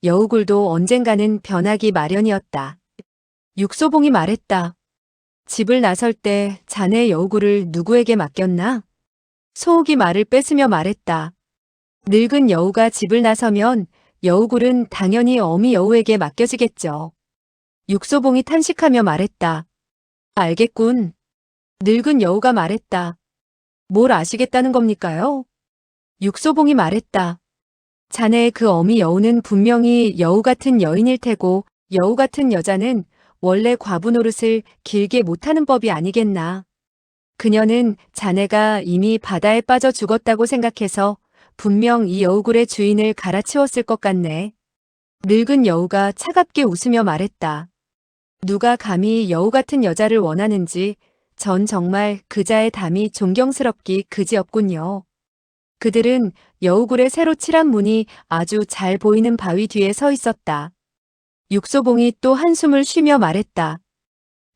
여우굴도 언젠가는 변하기 마련이었다. 육소봉이 말했다. 집을 나설 때 자네 여우굴을 누구에게 맡겼나? 소옥이 말을 뺏으며 말했다. 늙은 여우가 집을 나서면 여우굴은 당연히 어미 여우에게 맡겨지겠죠. 육소봉이 탄식하며 말했다. 알겠군. 늙은 여우가 말했다. 뭘 아시겠다는 겁니까요? 육소봉이 말했다. 자네의 그 어미 여우는 분명히 여우 같은 여인일 테고 여우 같은 여자는 원래 과부 노릇을 길게 못하는 법이 아니겠나. 그녀는 자네가 이미 바다에 빠져 죽었다고 생각해서 분명 이 여우굴의 주인을 갈아치웠을 것 같네. 늙은 여우가 차갑게 웃으며 말했다. 누가 감히 여우 같은 여자를 원하는지 전 정말 그자의 담이 존경스럽기 그지없군요. 그들은 여우굴의 새로 칠한 문이 아주 잘 보이는 바위 뒤에 서 있었다. 육소봉이 또 한숨을 쉬며 말했다.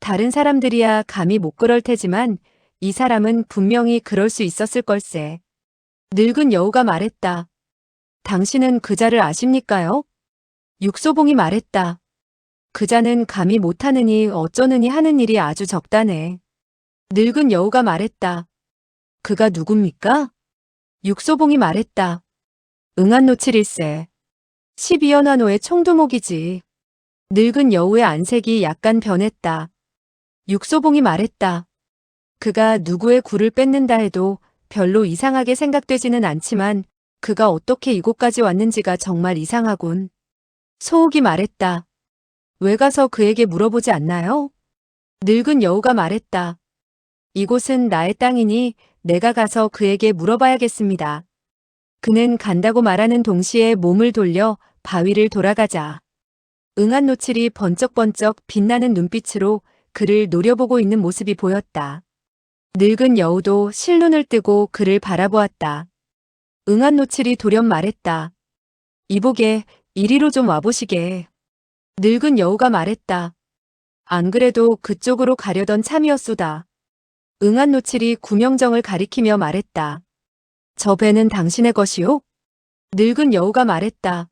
다른 사람들이야 감히 못 그럴 테지만 이 사람은 분명히 그럴 수 있었을 걸세. 늙은 여우가 말했다. 당신은 그자를 아십니까요? 육소봉이 말했다. 그자는 감히 못하느니 어쩌느니 하는 일이 아주 적다네. 늙은 여우가 말했다. 그가 누굽니까? 육소봉이 말했다. 응한노칠일세. 12연화노의 총두목이지. 늙은 여우의 안색이 약간 변했다. 육소봉이 말했다. 그가 누구의 굴을 뺏는다 해도 별로 이상하게 생각되지는 않지만 그가 어떻게 이곳까지 왔는지가 정말 이상하군. 소옥이 말했다. 왜 가서 그에게 물어보지 않나요? 늙은 여우가 말했다. 이곳은 나의 땅이니 내가 가서 그에게 물어봐야겠습니다. 그는 간다고 말하는 동시에 몸을 돌려 바위를 돌아가자. 응한노칠이 번쩍번쩍 빛나는 눈빛으로 그를 노려보고 있는 모습이 보였다. 늙은 여우도 실눈을 뜨고 그를 바라보았다. 응한노칠이 돌연 말했다. 이보게, 이리로 좀 와보시게. 늙은 여우가 말했다. 안 그래도 그쪽으로 가려던 참이었소다. 응안노칠이 구명정을 가리키며 말했다. 저 배는 당신의 것이요? 늙은 여우가 말했다.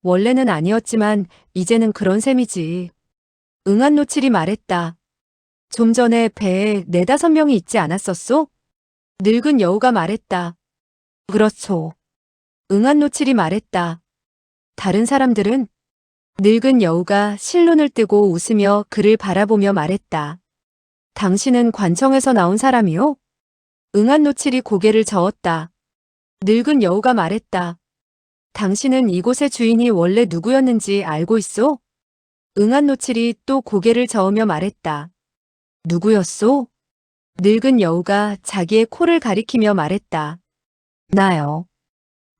원래는 아니었지만 이제는 그런 셈이지. 응안노칠이 말했다. 좀 전에 배에 4~5명이 있지 않았었소? 늙은 여우가 말했다. 그렇소. 응안노칠이 말했다. 다른 사람들은? 늙은 여우가 실눈을 뜨고 웃으며 그를 바라보며 말했다. 당신은 관청에서 나온 사람이요? 응안노칠이 고개를 저었다. 늙은 여우가 말했다. 당신은 이곳의 주인이 원래 누구였는지 알고 있소? 응안노칠이 또 고개를 저으며 말했다. 누구였소? 늙은 여우가 자기의 코를 가리키며 말했다. 나요.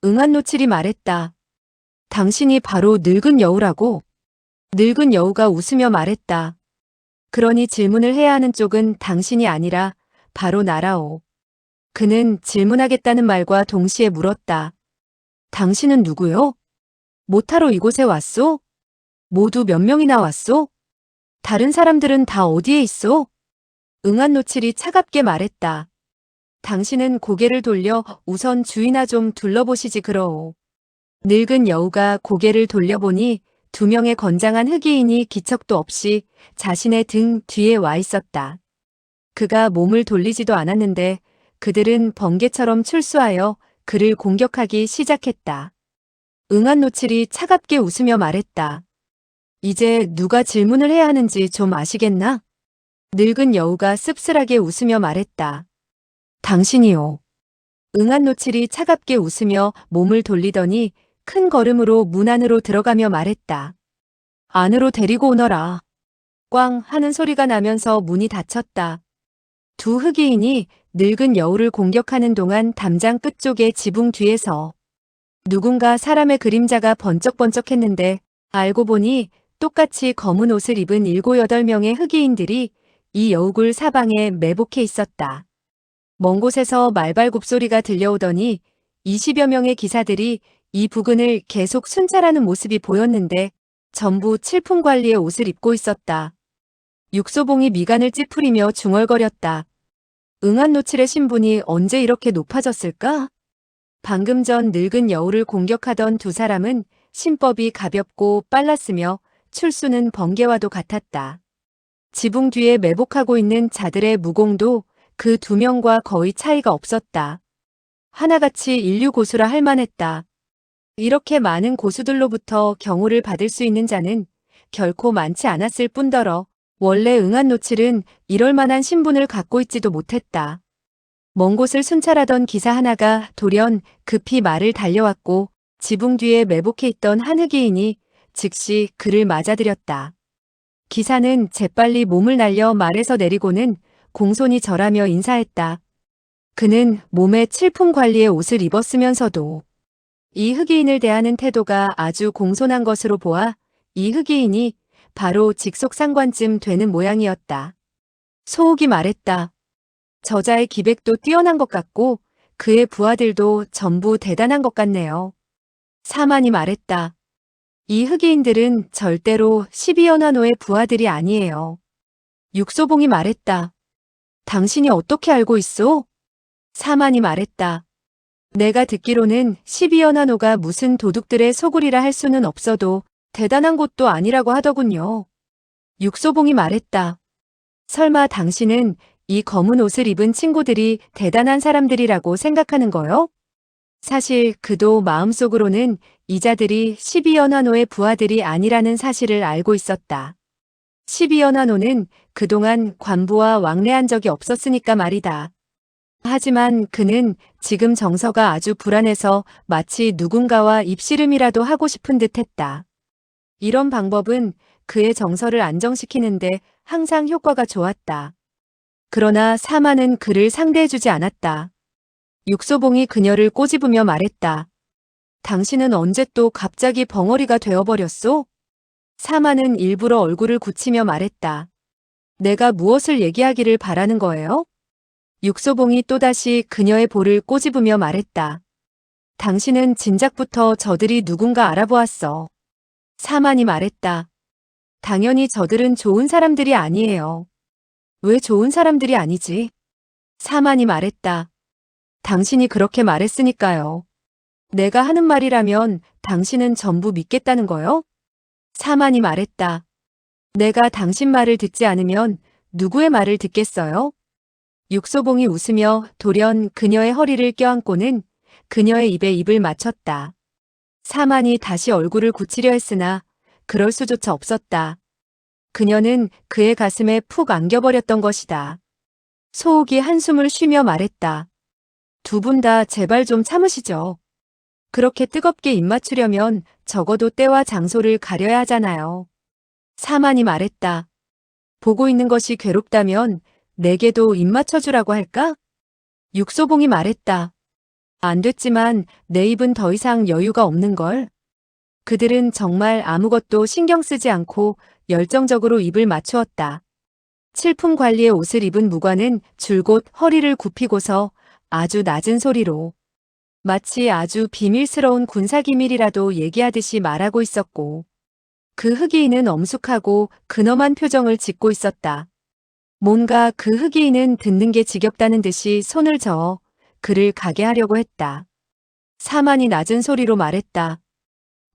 응안노칠이 말했다. 당신이 바로 늙은 여우라고? 늙은 여우가 웃으며 말했다. 그러니 질문을 해야 하는 쪽은 당신이 아니라 바로 나라오. 그는 질문하겠다는 말과 동시에 물었다. 당신은 누구요? 뭐하러 이곳에 왔소? 모두 몇 명이나 왔소? 다른 사람들은 다 어디에 있소? 응안노칠이 차갑게 말했다. 당신은 고개를 돌려 우선 주위나 좀 둘러보시지 그러오. 늙은 여우가 고개를 돌려보니 2명의 건장한 흑이인이 기척도 없이 자신의 등 뒤에 와 있었다. 그가 몸을 돌리지도 않았는데 그들은 번개처럼 출수하여 그를 공격하기 시작했다. 응안노칠이 차갑게 웃으며 말했다. 이제 누가 질문을 해야 하는지 좀 아시겠나? 늙은 여우가 씁쓸하게 웃으며 말했다. 당신이요. 응안노칠이 차갑게 웃으며 몸을 돌리더니 큰 걸음으로 문 안으로 들어가며 말했다. 안으로 데리고 오너라. 꽝 하는 소리가 나면서 문이 닫혔다. 2 흑이인이 늙은 여우를 공격하는 동안 담장 끝쪽의 지붕 뒤에서 누군가 사람의 그림자가 번쩍번쩍했는데 알고 보니 똑같이 검은 옷을 입은 7~8명의 흑이인들이 이 여우굴 사방에 매복해 있었다. 먼 곳에서 말발굽 소리가 들려오더니 20여 명의 기사들이 이 부근을 계속 순찰하는 모습이 보였는데 전부 칠풍관리의 옷을 입고 있었다. 육소봉이 미간을 찌푸리며 중얼거렸다. 응안노칠의 신분이 언제 이렇게 높아졌을까? 방금 전 늙은 여우를 공격하던 2 사람은 신법이 가볍고 빨랐으며 출수는 번개와도 같았다. 지붕 뒤에 매복하고 있는 자들의 무공도 그 2명과 거의 차이가 없었다. 하나같이 인류 고수라 할 만했다. 이렇게 많은 고수들로부터 경호를 받을 수 있는 자는 결코 많지 않았을 뿐더러 원래 응안노칠은 이럴 만한 신분을 갖고 있지도 못했다. 먼 곳을 순찰하던 기사 하나가 돌연 급히 말을 달려왔고 지붕 뒤에 매복해 있던 한 흑이인이 즉시 그를 맞아들였다. 기사는 재빨리 몸을 날려 말에서 내리고는 공손히 절하며 인사했다. 그는 몸에 칠풍관리의 옷을 입었으면서도 이 흑이인을 대하는 태도가 아주 공손한 것으로 보아 이 흑이인이 바로 직속상관쯤 되는 모양이었다. 소옥이 말했다. 저자의 기백도 뛰어난 것 같고 그의 부하들도 전부 대단한 것 같네요. 사만이 말했다. 이 흑이인들은 절대로 12연환호의 부하들이 아니에요. 육소봉이 말했다. 당신이 어떻게 알고 있소? 사만이 말했다. 내가 듣기로는 12연환호가 무슨 도둑들의 소굴이라 할 수는 없어도 대단한 곳도 아니라고 하더군요. 육소봉이 말했다. 설마 당신은 이 검은 옷을 입은 친구들이 대단한 사람들이라고 생각하는 거요? 사실 그도 마음속으로는 이자들이 12연환호의 부하들이 아니라는 사실을 알고 있었다. 12연환호는 그동안 관부와 왕래한 적이 없었으니까 말이다. 하지만 그는 지금 정서가 아주 불안해서 마치 누군가와 입씨름이라도 하고 싶은 듯 했다. 이런 방법은 그의 정서를 안정시키는데 항상 효과가 좋았다. 그러나 사마는 그를 상대해주지 않았다. 육소봉이 그녀를 꼬집으며 말했다. 당신은 언제 또 갑자기 벙어리가 되어버렸소? 사마는 일부러 얼굴을 굳히며 말했다. 내가 무엇을 얘기하기를 바라는 거예요? 육소봉이 또다시 그녀의 볼을 꼬집으며 말했다. 당신은 진작부터 저들이 누군가 알아보았어. 사만이 말했다. 당연히 저들은 좋은 사람들이 아니에요. 왜 좋은 사람들이 아니지? 사만이 말했다. 당신이 그렇게 말했으니까요. 내가 하는 말이라면 당신은 전부 믿겠다는 거요? 사만이 말했다. 내가 당신 말을 듣지 않으면 누구의 말을 듣겠어요? 육소봉이 웃으며 돌연 그녀의 허리를 껴안고는 그녀의 입에 입을 맞췄다. 사만이 다시 얼굴을 굳히려 했으나 그럴 수조차 없었다. 그녀는 그의 가슴에 푹 안겨버렸던 것이다. 소옥이 한숨을 쉬며 말했다. 두 분 다 제발 좀 참으시죠. 그렇게 뜨겁게 입맞추려면 적어도 때와 장소를 가려야 하잖아요. 사만이 말했다. 보고 있는 것이 괴롭다면 내게도 입맞춰주라고 할까? 육소봉이 말했다. 안 됐지만 내 입은 더 이상 여유가 없는걸. 그들은 정말 아무것도 신경 쓰지 않고 열정적으로 입을 맞추었다. 칠품 관리의 옷을 입은 무관은 줄곧 허리를 굽히고서 아주 낮은 소리로 마치 아주 비밀스러운 군사기밀이라도 얘기하듯이 말하고 있었고 그 흑이인은 엄숙하고 근엄한 표정을 짓고 있었다. 뭔가 그 흑이인은 듣는 게 지겹다는 듯이 손을 저어 그를 가게 하려고 했다. 사만이 낮은 소리로 말했다.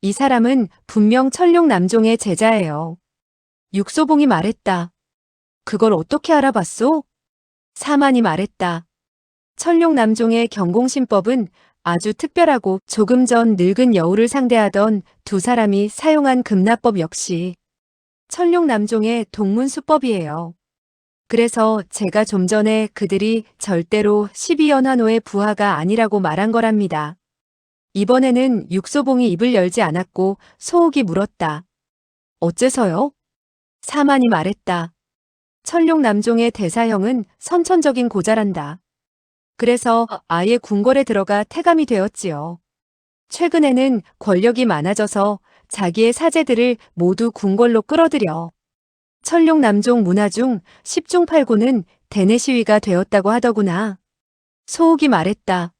이 사람은 분명 천룡남종의 제자예요. 육소봉이 말했다. 그걸 어떻게 알아봤소? 사만이 말했다. 천룡남종의 경공신법은 아주 특별하고 조금 전 늙은 여우를 상대하던 두 사람이 사용한 금나법 역시 천룡남종의 동문수법이에요. 그래서 제가 좀 전에 그들이 절대로 12연환호의 부하가 아니라고 말한 거랍니다. 이번에는 육소봉이 입을 열지 않았고 소옥이 물었다. 어째서요? 사만이 말했다. 천룡남종의 대사형은 선천적인 고자란다. 그래서 아예 궁궐에 들어가 태감이 되었지요. 최근에는 권력이 많아져서 자기의 사제들을 모두 궁궐로 끌어들여 천룡남종 문화 중 10중 8구는 대내 시위가 되었다고 하더구나. 소옥이 말했다.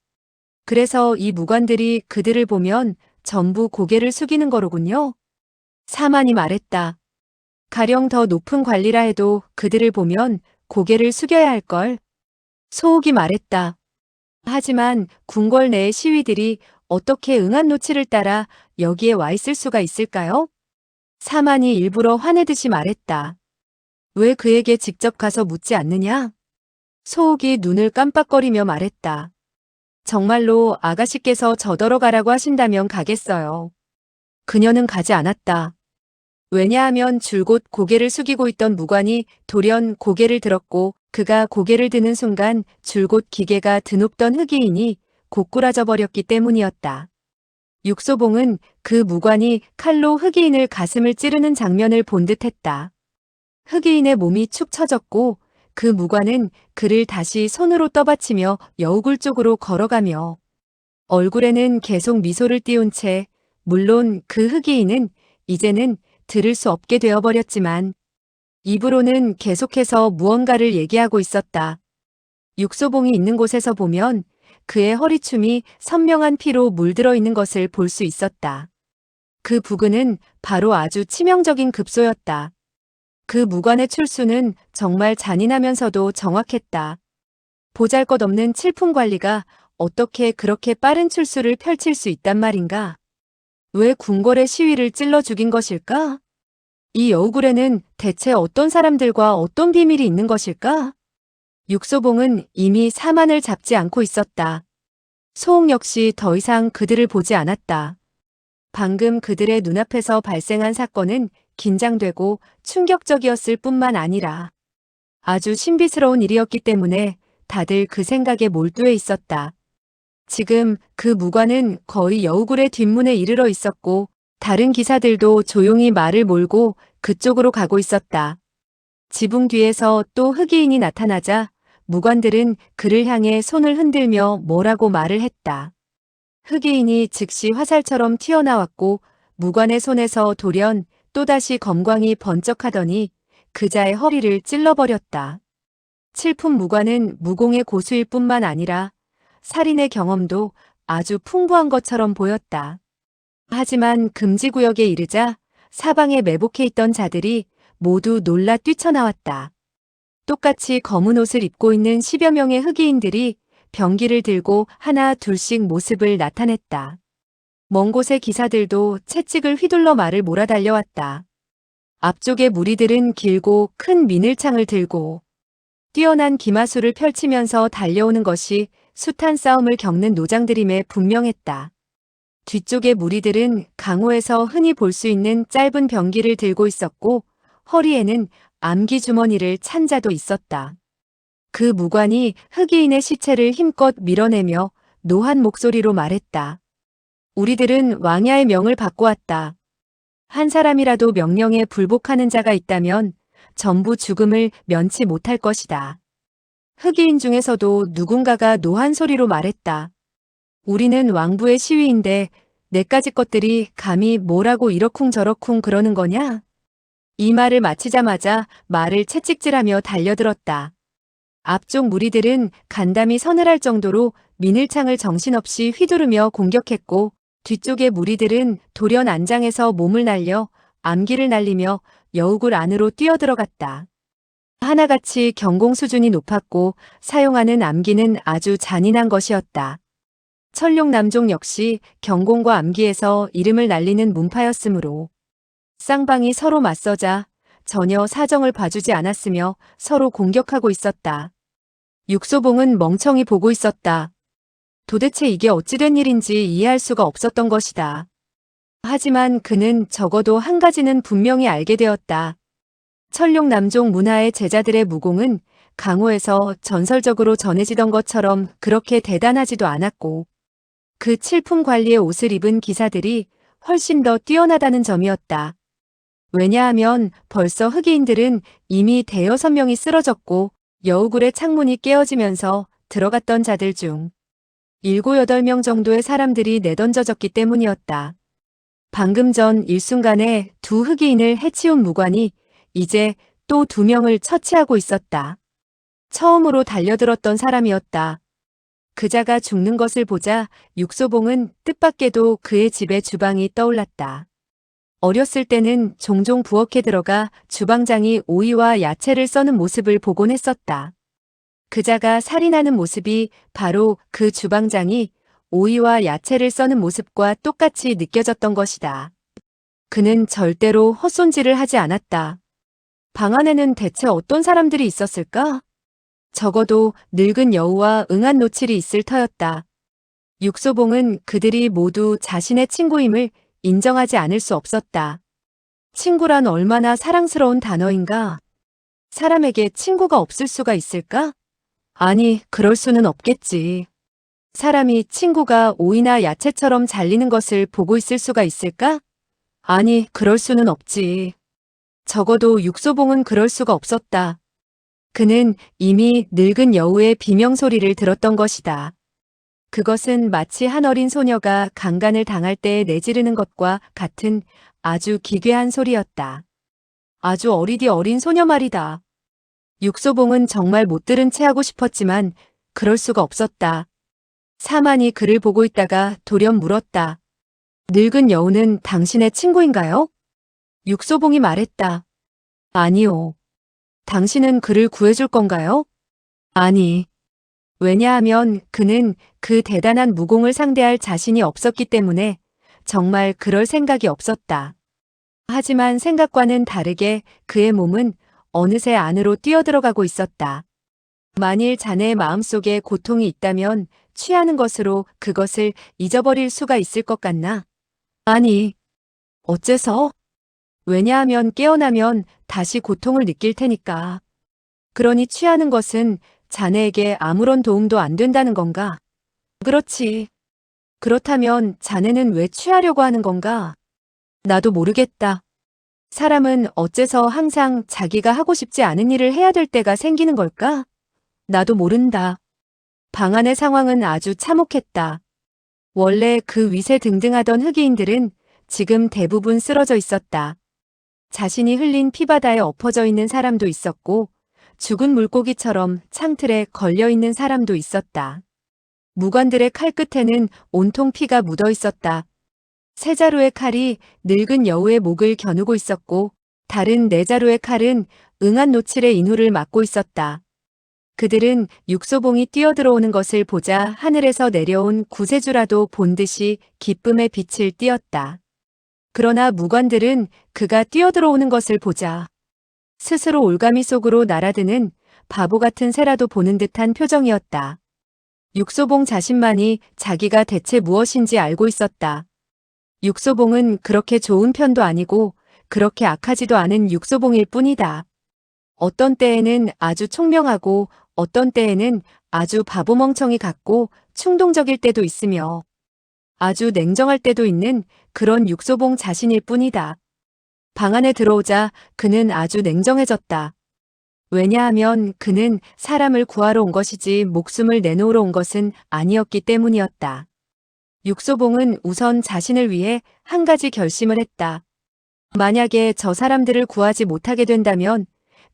그래서 이 무관들이 그들을 보면 전부 고개를 숙이는 거로군요. 사만이 말했다. 가령 더 높은 관리라 해도 그들을 보면 고개를 숙여야 할걸. 소옥이 말했다. 하지만 궁궐 내의 시위들이 어떻게 응한 노치를 따라 여기에 와 있을 수가 있을까요? 사만이 일부러 화내듯이 말했다. 왜 그에게 직접 가서 묻지 않느냐? 소옥이 눈을 깜빡거리며 말했다. 정말로 아가씨께서 저더러 가라고 하신다면 가겠어요. 그녀는 가지 않았다. 왜냐하면 줄곧 고개를 숙이고 있던 무관이 돌연 고개를 들었고 그가 고개를 드는 순간 줄곧 기계가 드높던 흑이인이 고꾸라져 버렸기 때문이었다. 육소봉은 그 무관이 칼로 흑이인을 가슴을 찌르는 장면을 본 듯했다. 흑이인의 몸이 축 처졌고 그 무관은 그를 다시 손으로 떠받치며 여우굴 쪽으로 걸어가며 얼굴에는 계속 미소를 띄운 채 물론 그 흑이인은 이제는 들을 수 없게 되어버렸지만 입으로는 계속해서 무언가를 얘기하고 있었다. 육소봉이 있는 곳에서 보면 그의 허리춤이 선명한 피로 물들어 있는 것을 볼 수 있었다. 그 부근은 바로 아주 치명적인 급소였다. 그 무관의 출수는 정말 잔인하면서도 정확했다. 보잘것없는 칠품 관리가 어떻게 그렇게 빠른 출수를 펼칠 수 있단 말인가? 왜 궁궐의 시위를 찔러 죽인 것일까? 이 여우굴에는 대체 어떤 사람들과 어떤 비밀이 있는 것일까? 육소봉은 이미 사만을 잡지 않고 있었다. 소옥 역시 더 이상 그들을 보지 않았다. 방금 그들의 눈앞에서 발생한 사건은 긴장되고 충격적이었을 뿐만 아니라 아주 신비스러운 일이었기 때문에 다들 그 생각에 몰두해 있었다. 지금 그 무관은 거의 여우굴의 뒷문에 이르러 있었고 다른 기사들도 조용히 말을 몰고 그쪽으로 가고 있었다. 지붕 뒤에서 또 흑이인이 나타나자 무관들은 그를 향해 손을 흔들며 뭐라고 말을 했다. 흑이인이 즉시 화살처럼 튀어나왔고 무관의 손에서 돌연 또다시 검광이 번쩍하더니 그자의 허리를 찔러버렸다. 칠품 무관은 무공의 고수일 뿐만 아니라 살인의 경험도 아주 풍부한 것처럼 보였다. 하지만 금지구역에 이르자 사방에 매복해 있던 자들이 모두 놀라 뛰쳐나왔다. 똑같이 검은 옷을 입고 있는 10여 명의 흑의인들이 병기를 들고 하나 둘씩 모습을 나타냈다. 먼 곳의 기사들도 채찍을 휘둘러 말을 몰아 달려왔다. 앞쪽의 무리들은 길고 큰 미늘창을 들고 뛰어난 기마수를 펼치면서 달려오는 것이 숱한 싸움을 겪는 노장들임에 분명했다. 뒤쪽의 무리들은 강호에서 흔히 볼 수 있는 짧은 병기를 들고 있었고 허리에는 암기 주머니를 찬 자도 있었다. 그 무관이 흑의인의 시체를 힘껏 밀어내며 노한 목소리로 말했다. 우리들은 왕야의 명을 받고 왔다. 한 사람이라도 명령에 불복하는 자가 있다면 전부 죽음을 면치 못할 것이다. 흑의인 중에서도 누군가가 노한 소리로 말했다. 우리는 왕부의 시위인데 내까지 것들이 감히 뭐라고 이러쿵저러쿵 그러는 거냐? 이 말을 마치자마자 말을 채찍질하며 달려들었다. 앞쪽 무리들은 간담이 서늘할 정도로 미늘창을 정신없이 휘두르며 공격했고 뒤쪽의 무리들은 돌연 안장에서 몸을 날려 암기를 날리며 여우굴 안으로 뛰어들어갔다. 하나같이 경공 수준이 높았고 사용하는 암기는 아주 잔인한 것이었다. 천룡 남종 역시 경공과 암기에서 이름을 날리는 문파였으므로 쌍방이 서로 맞서자 전혀 사정을 봐주지 않았으며 서로 공격하고 있었다. 육소봉은 멍청이 보고 있었다. 도대체 이게 어찌된 일인지 이해할 수가 없었던 것이다. 하지만 그는 적어도 한 가지는 분명히 알게 되었다. 천룡 남종 문하의 제자들의 무공은 강호에서 전설적으로 전해지던 것처럼 그렇게 대단하지도 않았고 그 칠품 관리의 옷을 입은 기사들이 훨씬 더 뛰어나다는 점이었다. 왜냐하면 벌써 흑의인들은 이미 대여섯 명이 쓰러졌고 여우굴의 창문이 깨어지면서 들어갔던 자들 중 7, 8명 정도의 사람들이 내던져졌기 때문이었다. 방금 전 일순간에 두 흑의인을 해치운 무관이 이제 또 2명을 처치하고 있었다. 처음으로 달려들었던 사람이었다. 그자가 죽는 것을 보자 육소봉은 뜻밖에도 그의 집의 주방이 떠올랐다. 어렸을 때는 종종 부엌에 들어가 주방장이 오이와 야채를 써는 모습을 보곤 했었다. 그자가 살인하는 모습이 바로 그 주방장이 오이와 야채를 써는 모습과 똑같이 느껴졌던 것이다. 그는 절대로 헛손질을 하지 않았다. 방 안에는 대체 어떤 사람들이 있었을까? 적어도 늙은 여우와 응한 노칠이 있을 터였다. 육소봉은 그들이 모두 자신의 친구임을 인정하지 않을 수 없었다. 친구란 얼마나 사랑스러운 단어인가? 사람에게 친구가 없을 수가 있을까? 아니, 그럴 수는 없겠지. 사람이 친구가 오이나 야채처럼 잘리는 것을 보고 있을 수가 있을까? 아니, 그럴 수는 없지. 적어도 육소봉은 그럴 수가 없었다. 그는 이미 늙은 여우의 비명소리를 들었던 것이다. 그것은 마치 한 어린 소녀가 강간을 당할 때 내지르는 것과 같은 아주 기괴한 소리였다. 아주 어리디 어린 소녀 말이다. 육소봉은 정말 못 들은 채 하고 싶었지만 그럴 수가 없었다. 사만이 그를 보고 있다가 돌연 물었다. 늙은 여우는 당신의 친구인가요? 육소봉이 말했다. 아니요. 당신은 그를 구해줄 건가요? 아니. 왜냐하면 그는 그 대단한 무공을 상대할 자신이 없었기 때문에 정말 그럴 생각이 없었다. 하지만 생각과는 다르게 그의 몸은 어느새 안으로 뛰어들어가고 있었다. 만일 자네의 마음속에 고통이 있다면 취하는 것으로 그것을 잊어버릴 수가 있을 것 같나? 아니, 어째서? 왜냐하면 깨어나면 다시 고통을 느낄 테니까. 그러니 취하는 것은 자네에게 아무런 도움도 안 된다는 건가? 그렇지. 그렇다면 자네는 왜 취하려고 하는 건가? 나도 모르겠다. 사람은 어째서 항상 자기가 하고 싶지 않은 일을 해야 될 때가 생기는 걸까? 나도 모른다. 방 안의 상황은 아주 참혹했다. 원래 그 위세 등등하던 흑의인들은 지금 대부분 쓰러져 있었다. 자신이 흘린 피바다에 엎어져 있는 사람도 있었고 죽은 물고기처럼 창틀에 걸려있는 사람도 있었다. 무관들의 칼끝에는 온통 피가 묻어 있었다. 세 자루의 칼이 늙은 여우의 목을 겨누고 있었고 다른 네 자루의 칼은 응한 노칠의 인후를 막고 있었다. 그들은 육소봉이 뛰어들어오는 것을 보자 하늘에서 내려온 구세주라도 본 듯이 기쁨의 빛을 띠었다. 그러나 무관들은 그가 뛰어들어오는 것을 보자 스스로 올가미 속으로 날아드는 바보 같은 새라도 보는 듯한 표정이었다. 육소봉 자신만이 자기가 대체 무엇인지 알고 있었다. 육소봉은 그렇게 좋은 편도 아니고 그렇게 악하지도 않은 육소봉일 뿐이다. 어떤 때에는 아주 총명하고 어떤 때에는 아주 바보멍청이 같고 충동적일 때도 있으며 아주 냉정할 때도 있는 그런 육소봉 자신일 뿐이다. 방 안에 들어오자 그는 아주 냉정해졌다. 왜냐하면 그는 사람을 구하러 온 것이지 목숨을 내놓으러 온 것은 아니었기 때문이었다. 육소봉은 우선 자신을 위해 한 가지 결심을 했다. 만약에 저 사람들을 구하지 못하게 된다면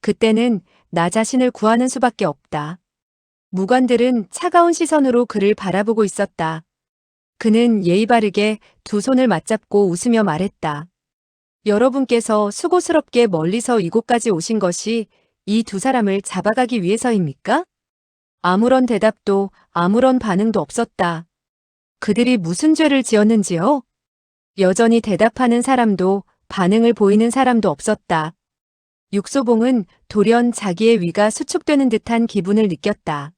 그때는 나 자신을 구하는 수밖에 없다. 무관들은 차가운 시선으로 그를 바라보고 있었다. 그는 예의 바르게 두 손을 맞잡고 웃으며 말했다. 여러분께서 수고스럽게 멀리서 이곳까지 오신 것이 이 두 사람을 잡아가기 위해서입니까? 아무런 대답도 아무런 반응도 없었다. 그들이 무슨 죄를 지었는지요? 여전히 대답하는 사람도 반응을 보이는 사람도 없었다. 육소봉은 돌연 자기의 위가 수축되는 듯한 기분을 느꼈다.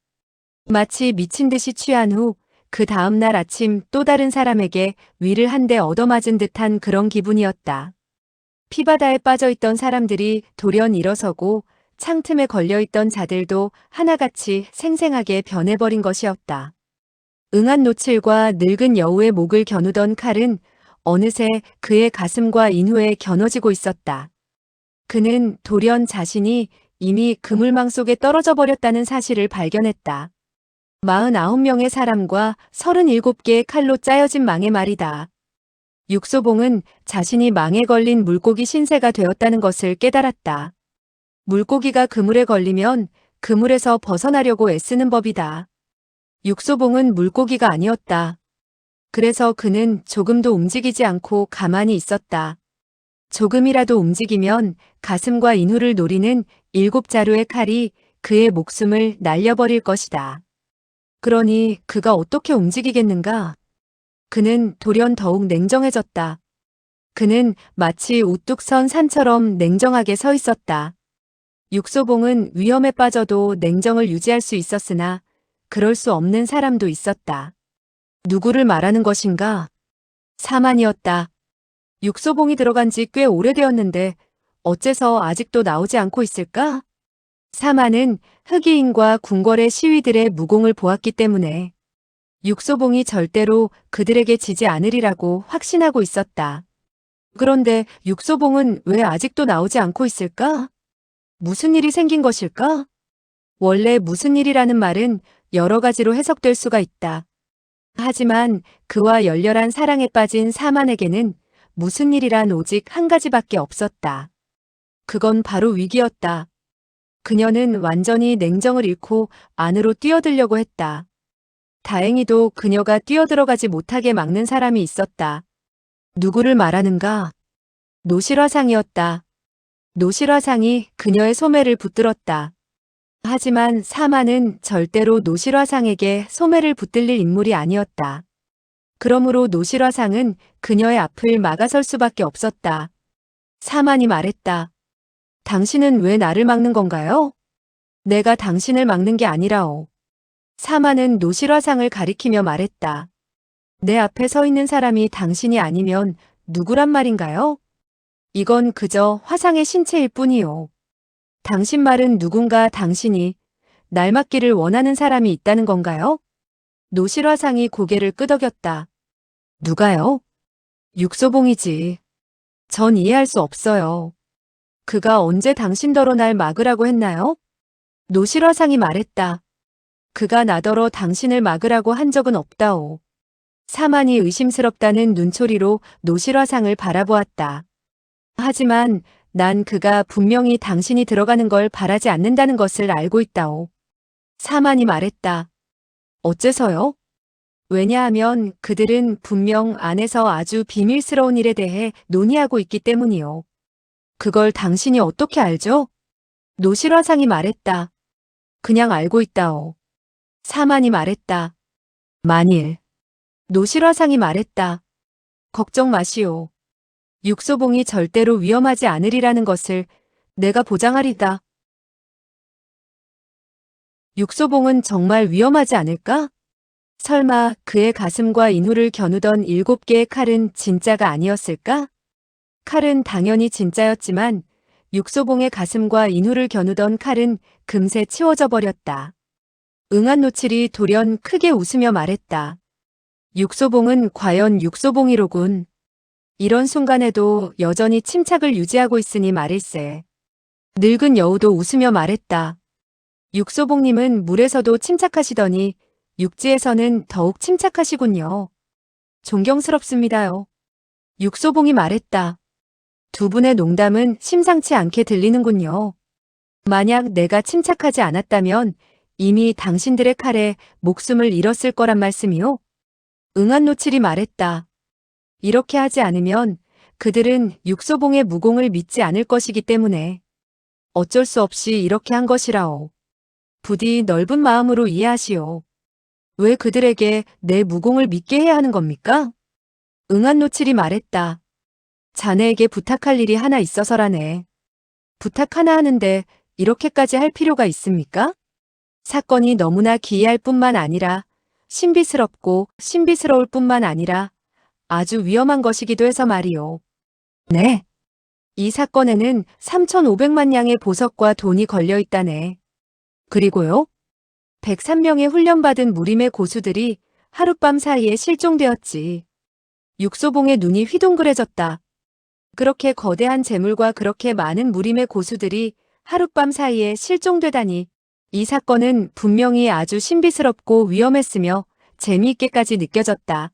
마치 미친 듯이 취한 후 그 다음날 아침 또 다른 사람에게 위를 한 대 얻어맞은 듯한 그런 기분이었다. 피바다에 빠져있던 사람들이 돌연 일어서고 창틈에 걸려있던 자들도 하나같이 생생하게 변해버린 것이었다. 응한 노칠과 늙은 여우의 목을 겨누던 칼은 어느새 그의 가슴과 인후에 겨눠지고 있었다. 그는 돌연 자신이 이미 그물망 속에 떨어져 버렸다는 사실을 발견했다. 49명의 사람과 37개의 칼로 짜여진 망의 말이다. 육소봉은 자신이 망에 걸린 물고기 신세가 되었다는 것을 깨달았다. 물고기가 그물에 걸리면 그물에서 벗어나려고 애쓰는 법이다. 육소봉은 물고기가 아니었다. 그래서 그는 조금도 움직이지 않고 가만히 있었다. 조금이라도 움직이면 가슴과 인후를 노리는 7자루의 칼이 그의 목숨을 날려버릴 것이다. 그러니 그가 어떻게 움직이겠는가? 그는 돌연 더욱 냉정해졌다. 그는 마치 우뚝 선 산처럼 냉정하게 서 있었다. 육소봉은 위험에 빠져도 냉정을 유지할 수 있었으나 그럴 수 없는 사람도 있었다. 누구를 말하는 것인가? 사만이었다. 육소봉이 들어간 지 꽤 오래되었는데 어째서 아직도 나오지 않고 있을까? 사만은 흑의인과 궁궐의 시위들의 무공을 보았기 때문에 육소봉이 절대로 그들에게 지지 않으리라고 확신하고 있었다. 그런데 육소봉은 왜 아직도 나오지 않고 있을까? 무슨 일이 생긴 것일까? 원래 무슨 일이라는 말은 여러 가지로 해석될 수가 있다. 하지만 그와 열렬한 사랑에 빠진 사만에게는 무슨 일이란 오직 한 가지밖에 없었다. 그건 바로 위기였다. 그녀는 완전히 냉정을 잃고 안으로 뛰어들려고 했다. 다행히도 그녀가 뛰어들어가지 못하게 막는 사람이 있었다. 누구를 말하는가? 노실화상이었다. 노실화상이 그녀의 소매를 붙들었다. 하지만 사만은 절대로 노실화상에게 소매를 붙들릴 인물이 아니었다. 그러므로 노실화상은 그녀의 앞을 막아설 수밖에 없었다. 사만이 말했다. 당신은 왜 나를 막는 건가요? 내가 당신을 막는 게 아니라오. 사만은 노실화상을 가리키며 말했다. 내 앞에 서 있는 사람이 당신이 아니면 누구란 말인가요? 이건 그저 화상의 신체일 뿐이요. 당신 말은 누군가 당신이 날 막기를 원하는 사람이 있다는 건가요? 노실화상이 고개를 끄덕였다. 누가요? 육소봉이지. 전 이해할 수 없어요. 그가 언제 당신더러 날 막으라고 했나요? 노실화상이 말했다. 그가 나더러 당신을 막으라고 한 적은 없다오. 사만이 의심스럽다는 눈초리로 노실화상을 바라보았다. 하지만 난 그가 분명히 당신이 들어가는 걸 바라지 않는다는 것을 알고 있다오. 사만이 말했다. 어째서요? 왜냐하면 그들은 분명 안에서 아주 비밀스러운 일에 대해 논의하고 있기 때문이요. 그걸 당신이 어떻게 알죠? 노실화상이 말했다. 그냥 알고 있다오. 사만이 말했다. 만일. 노실화상이 말했다. 걱정 마시오. 육소봉이 절대로 위험하지 않으리라는 것을 내가 보장하리다. 육소봉은 정말 위험하지 않을까? 설마 그의 가슴과 인후를 겨누던 7개의 칼은 진짜가 아니었을까? 칼은 당연히 진짜였지만 육소봉의 가슴과 인후를 겨누던 칼은 금세 치워져 버렸다. 응한노칠이 돌연 크게 웃으며 말했다. 육소봉은 과연 육소봉이로군. 이런 순간에도 여전히 침착을 유지하고 있으니 말일세. 늙은 여우도 웃으며 말했다. 육소봉님은 물에서도 침착하시더니 육지에서는 더욱 침착하시군요. 존경스럽습니다요. 육소봉이 말했다. 두 분의 농담은 심상치 않게 들리는군요. 만약 내가 침착하지 않았다면 이미 당신들의 칼에 목숨을 잃었을 거란 말씀이요? 응한노칠이 말했다. 이렇게 하지 않으면 그들은 육소봉의 무공을 믿지 않을 것이기 때문에 어쩔 수 없이 이렇게 한 것이라오. 부디 넓은 마음으로 이해하시오. 왜 그들에게 내 무공을 믿게 해야 하는 겁니까? 응한노칠이 말했다. 자네에게 부탁할 일이 하나 있어서라네. 부탁 하나 하는데 이렇게까지 할 필요가 있습니까? 사건이 너무나 기이할 뿐만 아니라 신비스럽고 신비스러울 뿐만 아니라 아주 위험한 것이기도 해서 말이오. 네. 이 사건에는 3,500만 양의 보석과 돈이 걸려 있다네. 그리고요. 103명의 훈련받은 무림의 고수들이 하룻밤 사이에 실종되었지. 육소봉의 눈이 휘둥그레졌다. 그렇게 거대한 재물과 그렇게 많은 무림의 고수들이 하룻밤 사이에 실종되다니. 이 사건은 분명히 아주 신비스럽고 위험했으며 재미있게까지 느껴졌다.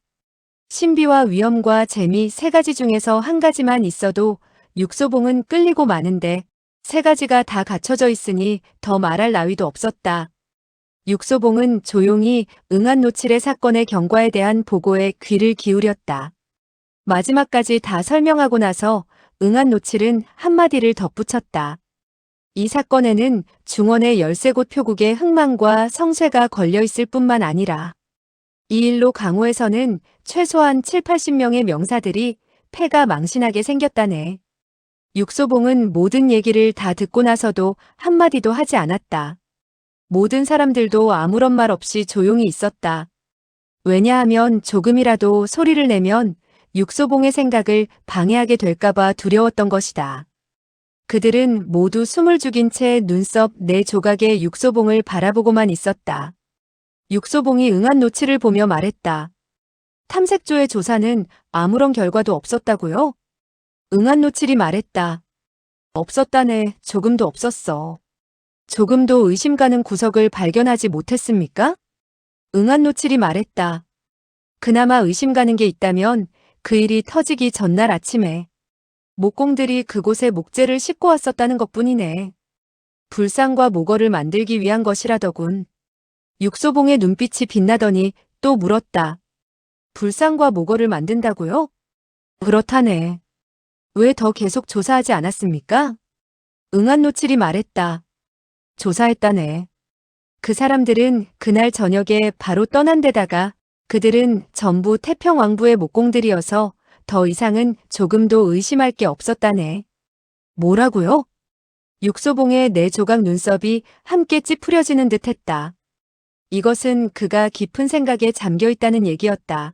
신비와 위험과 재미 세 가지 중에서 한 가지만 있어도 육소봉은 끌리고 마는데 세 가지가 다 갖춰져 있으니 더 말할 나위도 없었다. 육소봉은 조용히 응한노칠의 사건의 경과에 대한 보고에 귀를 기울였다. 마지막까지 다 설명하고 나서 응한노칠은 한마디를 덧붙였다. 이 사건에는 중원의 13곳 표국의 흥망과 성쇠가 걸려 있을 뿐만 아니라 이 일로 강호에서는 최소한 7, 80명의 명사들이 패가 망신하게 생겼다네. 육소봉은 모든 얘기를 다 듣고 나서도 한마디도 하지 않았다. 모든 사람들도 아무런 말 없이 조용히 있었다. 왜냐하면 조금이라도 소리를 내면 육소봉의 생각을 방해하게 될까봐 두려웠던 것이다. 그들은 모두 숨을 죽인 채 눈썹 네 조각의 육소봉을 바라보고만 있었다. 육소봉이 응한노칠을 보며 말했다. 탐색조의 조사는 아무런 결과도 없었다고요? 응한노칠이 말했다. 없었다네. 조금도 없었어. 조금도 의심 가는 구석을 발견하지 못했습니까? 응한노칠이 말했다. 그나마 의심 가는 게 있다면 그 일이 터지기 전날 아침에 목공들이 그곳에 목재를 싣고 왔었다는 것뿐이네. 불상과 모거를 만들기 위한 것이라더군. 육소봉의 눈빛이 빛나더니 또 물었다. 불상과 모거를 만든다고요? 그렇다네. 왜 더 계속 조사하지 않았습니까? 응한노칠이 말했다. 조사했다네. 그 사람들은 그날 저녁에 바로 떠난 데다가 그들은 전부 태평왕부의 목공들이어서 더 이상은 조금도 의심할 게 없었다네. 뭐라고요? 육소봉의 네 조각 눈썹이 함께 찌푸려지는 듯 했다. 이것은 그가 깊은 생각에 잠겨 있다는 얘기였다.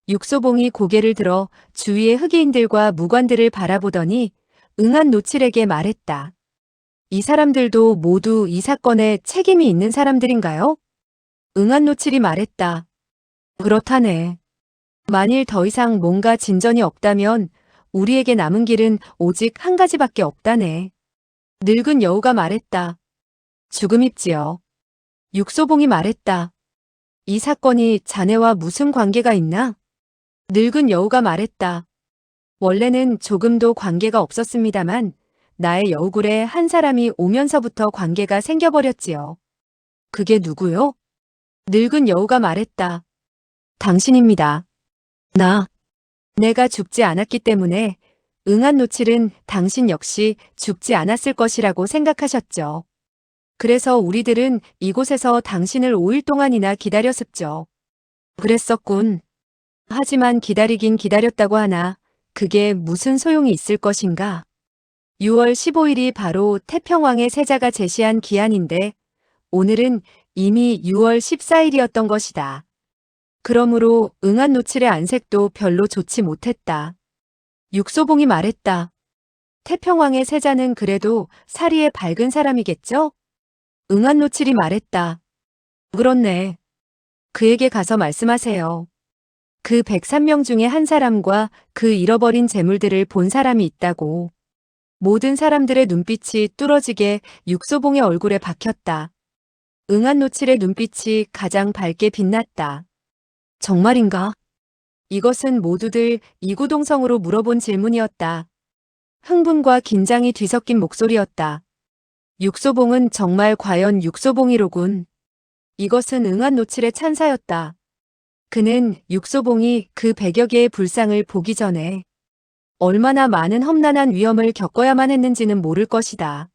육소봉이 고개를 들어 주위의 흑의인들과 무관들을 바라보더니 응한노칠에게 말했다. 이 사람들도 모두 이 사건에 책임이 있는 사람들인가요? 응한노칠이 말했다. 그렇다네. 만일 더 이상 뭔가 진전이 없다면 우리에게 남은 길은 오직 한 가지밖에 없다네. 늙은 여우가 말했다. 죽음입지요. 육소봉이 말했다. 이 사건이 자네와 무슨 관계가 있나? 늙은 여우가 말했다. 원래는 조금도 관계가 없었습니다만 나의 여우굴에 한 사람이 오면서부터 관계가 생겨버렸지요. 그게 누구요? 늙은 여우가 말했다. 당신입니다. 내가 죽지 않았기 때문에 응한노칠은 당신 역시 죽지 않았을 것이라고 생각하셨죠. 그래서 우리들은 이곳에서 당신을 5일 동안이나 기다렸었죠. 그랬었군. 하지만 기다리긴 기다렸다고 하나 그게 무슨 소용이 있을 것인가? 6월 15일이 바로 태평왕의 세자가 제시한 기한인데 오늘은 이미 6월 14일이었던 것이다. 그러므로 응한노칠의 안색도 별로 좋지 못했다. 육소봉이 말했다. 태평왕의 세자는 그래도 사리에 밝은 사람이겠죠? 응한노칠이 말했다. 그렇네. 그에게 가서 말씀하세요. 그 103명 중에 한 사람과 그 잃어버린 재물들을 본 사람이 있다고. 모든 사람들의 눈빛이 뚫어지게 육소봉의 얼굴에 박혔다. 응한노칠의 눈빛이 가장 밝게 빛났다. 정말인가? 이것은 모두들 이구동성으로 물어본 질문이었다. 흥분과 긴장이 뒤섞인 목소리였다. 육소봉은 정말 과연 육소봉이로군. 이것은 응한노칠의 찬사였다. 그는 육소봉이 그 100여 개의 불상을 보기 전에 얼마나 많은 험난한 위험을 겪어야만 했는지는 모를 것이다.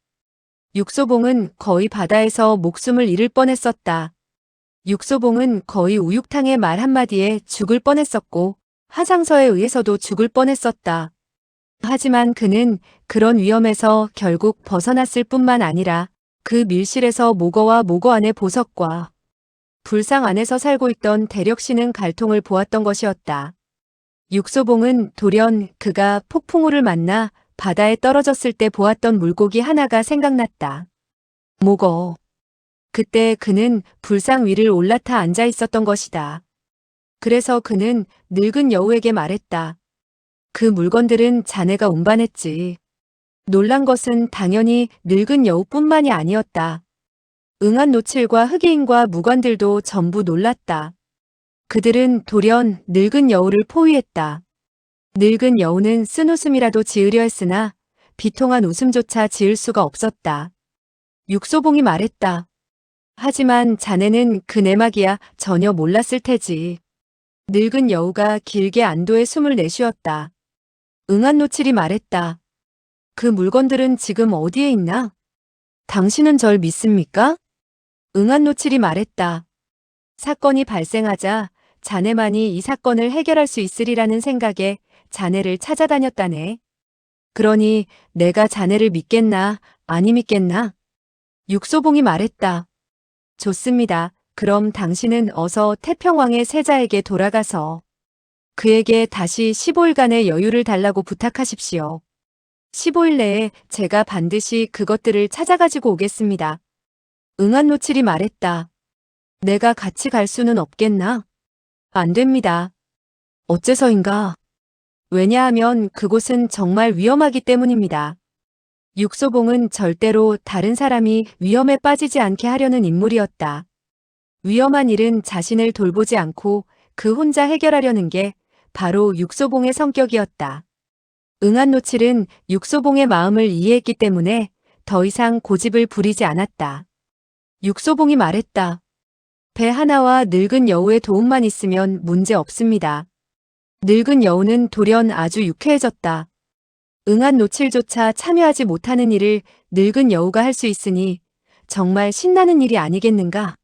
육소봉은 거의 바다에서 목숨을 잃을 뻔했었다. 육소봉은 거의 우육탕의 말 한마디에 죽을 뻔했었고 하상서에 의해서도 죽을 뻔했었다. 하지만 그는 그런 위험에서 결국 벗어났을 뿐만 아니라 그 밀실에서 모거와 모거 안의 보석과 불상 안에서 살고 있던 대력신은 갈통을 보았던 것이었다. 육소봉은 돌연 그가 폭풍우를 만나 바다에 떨어졌을 때 보았던 물고기 하나가 생각났다. 모거. 그때 그는 불상 위를 올라타 앉아 있었던 것이다. 그래서 그는 늙은 여우에게 말했다. 그 물건들은 자네가 운반했지. 놀란 것은 당연히 늙은 여우뿐만이 아니었다. 응한노칠과 흑의인과 무관들도 전부 놀랐다. 그들은 돌연 늙은 여우를 포위했다. 늙은 여우는 쓴 웃음이라도 지으려 했으나 비통한 웃음조차 지을 수가 없었다. 육소봉이 말했다. 하지만 자네는 그 내막이야 전혀 몰랐을 테지. 늙은 여우가 길게 안도의 숨을 내쉬었다. 응한노칠이 말했다. 그 물건들은 지금 어디에 있나? 당신은 절 믿습니까? 응한노칠이 말했다. 사건이 발생하자 자네만이 이 사건을 해결할 수 있으리라는 생각에 자네를 찾아다녔다네. 그러니 내가 자네를 믿겠나, 아니 믿겠나? 육소봉이 말했다. 좋습니다. 그럼 당신은 어서 태평왕의 세자에게 돌아가서 그에게 다시 15일간의 여유를 달라고 부탁하십시오. 15일 내에 제가 반드시 그것들을 찾아가지고 오겠습니다. 응한노칠이 말했다. 내가 같이 갈 수는 없겠나? 안 됩니다. 어째서인가? 왜냐하면 그곳은 정말 위험하기 때문입니다. 육소봉은 절대로 다른 사람이 위험에 빠지지 않게 하려는 인물이었다. 위험한 일은 자신을 돌보지 않고 그 혼자 해결하려는 게 바로 육소봉의 성격이었다. 응한노칠은 육소봉의 마음을 이해했기 때문에 더 이상 고집을 부리지 않았다. 육소봉이 말했다. 배 하나와 늙은 여우의 도움만 있으면 문제 없습니다. 늙은 여우는 돌연 아주 유쾌해졌다. 응한노칠조차 참여하지 못하는 일을 늙은 여우가 할 수 있으니 정말 신나는 일이 아니겠는가?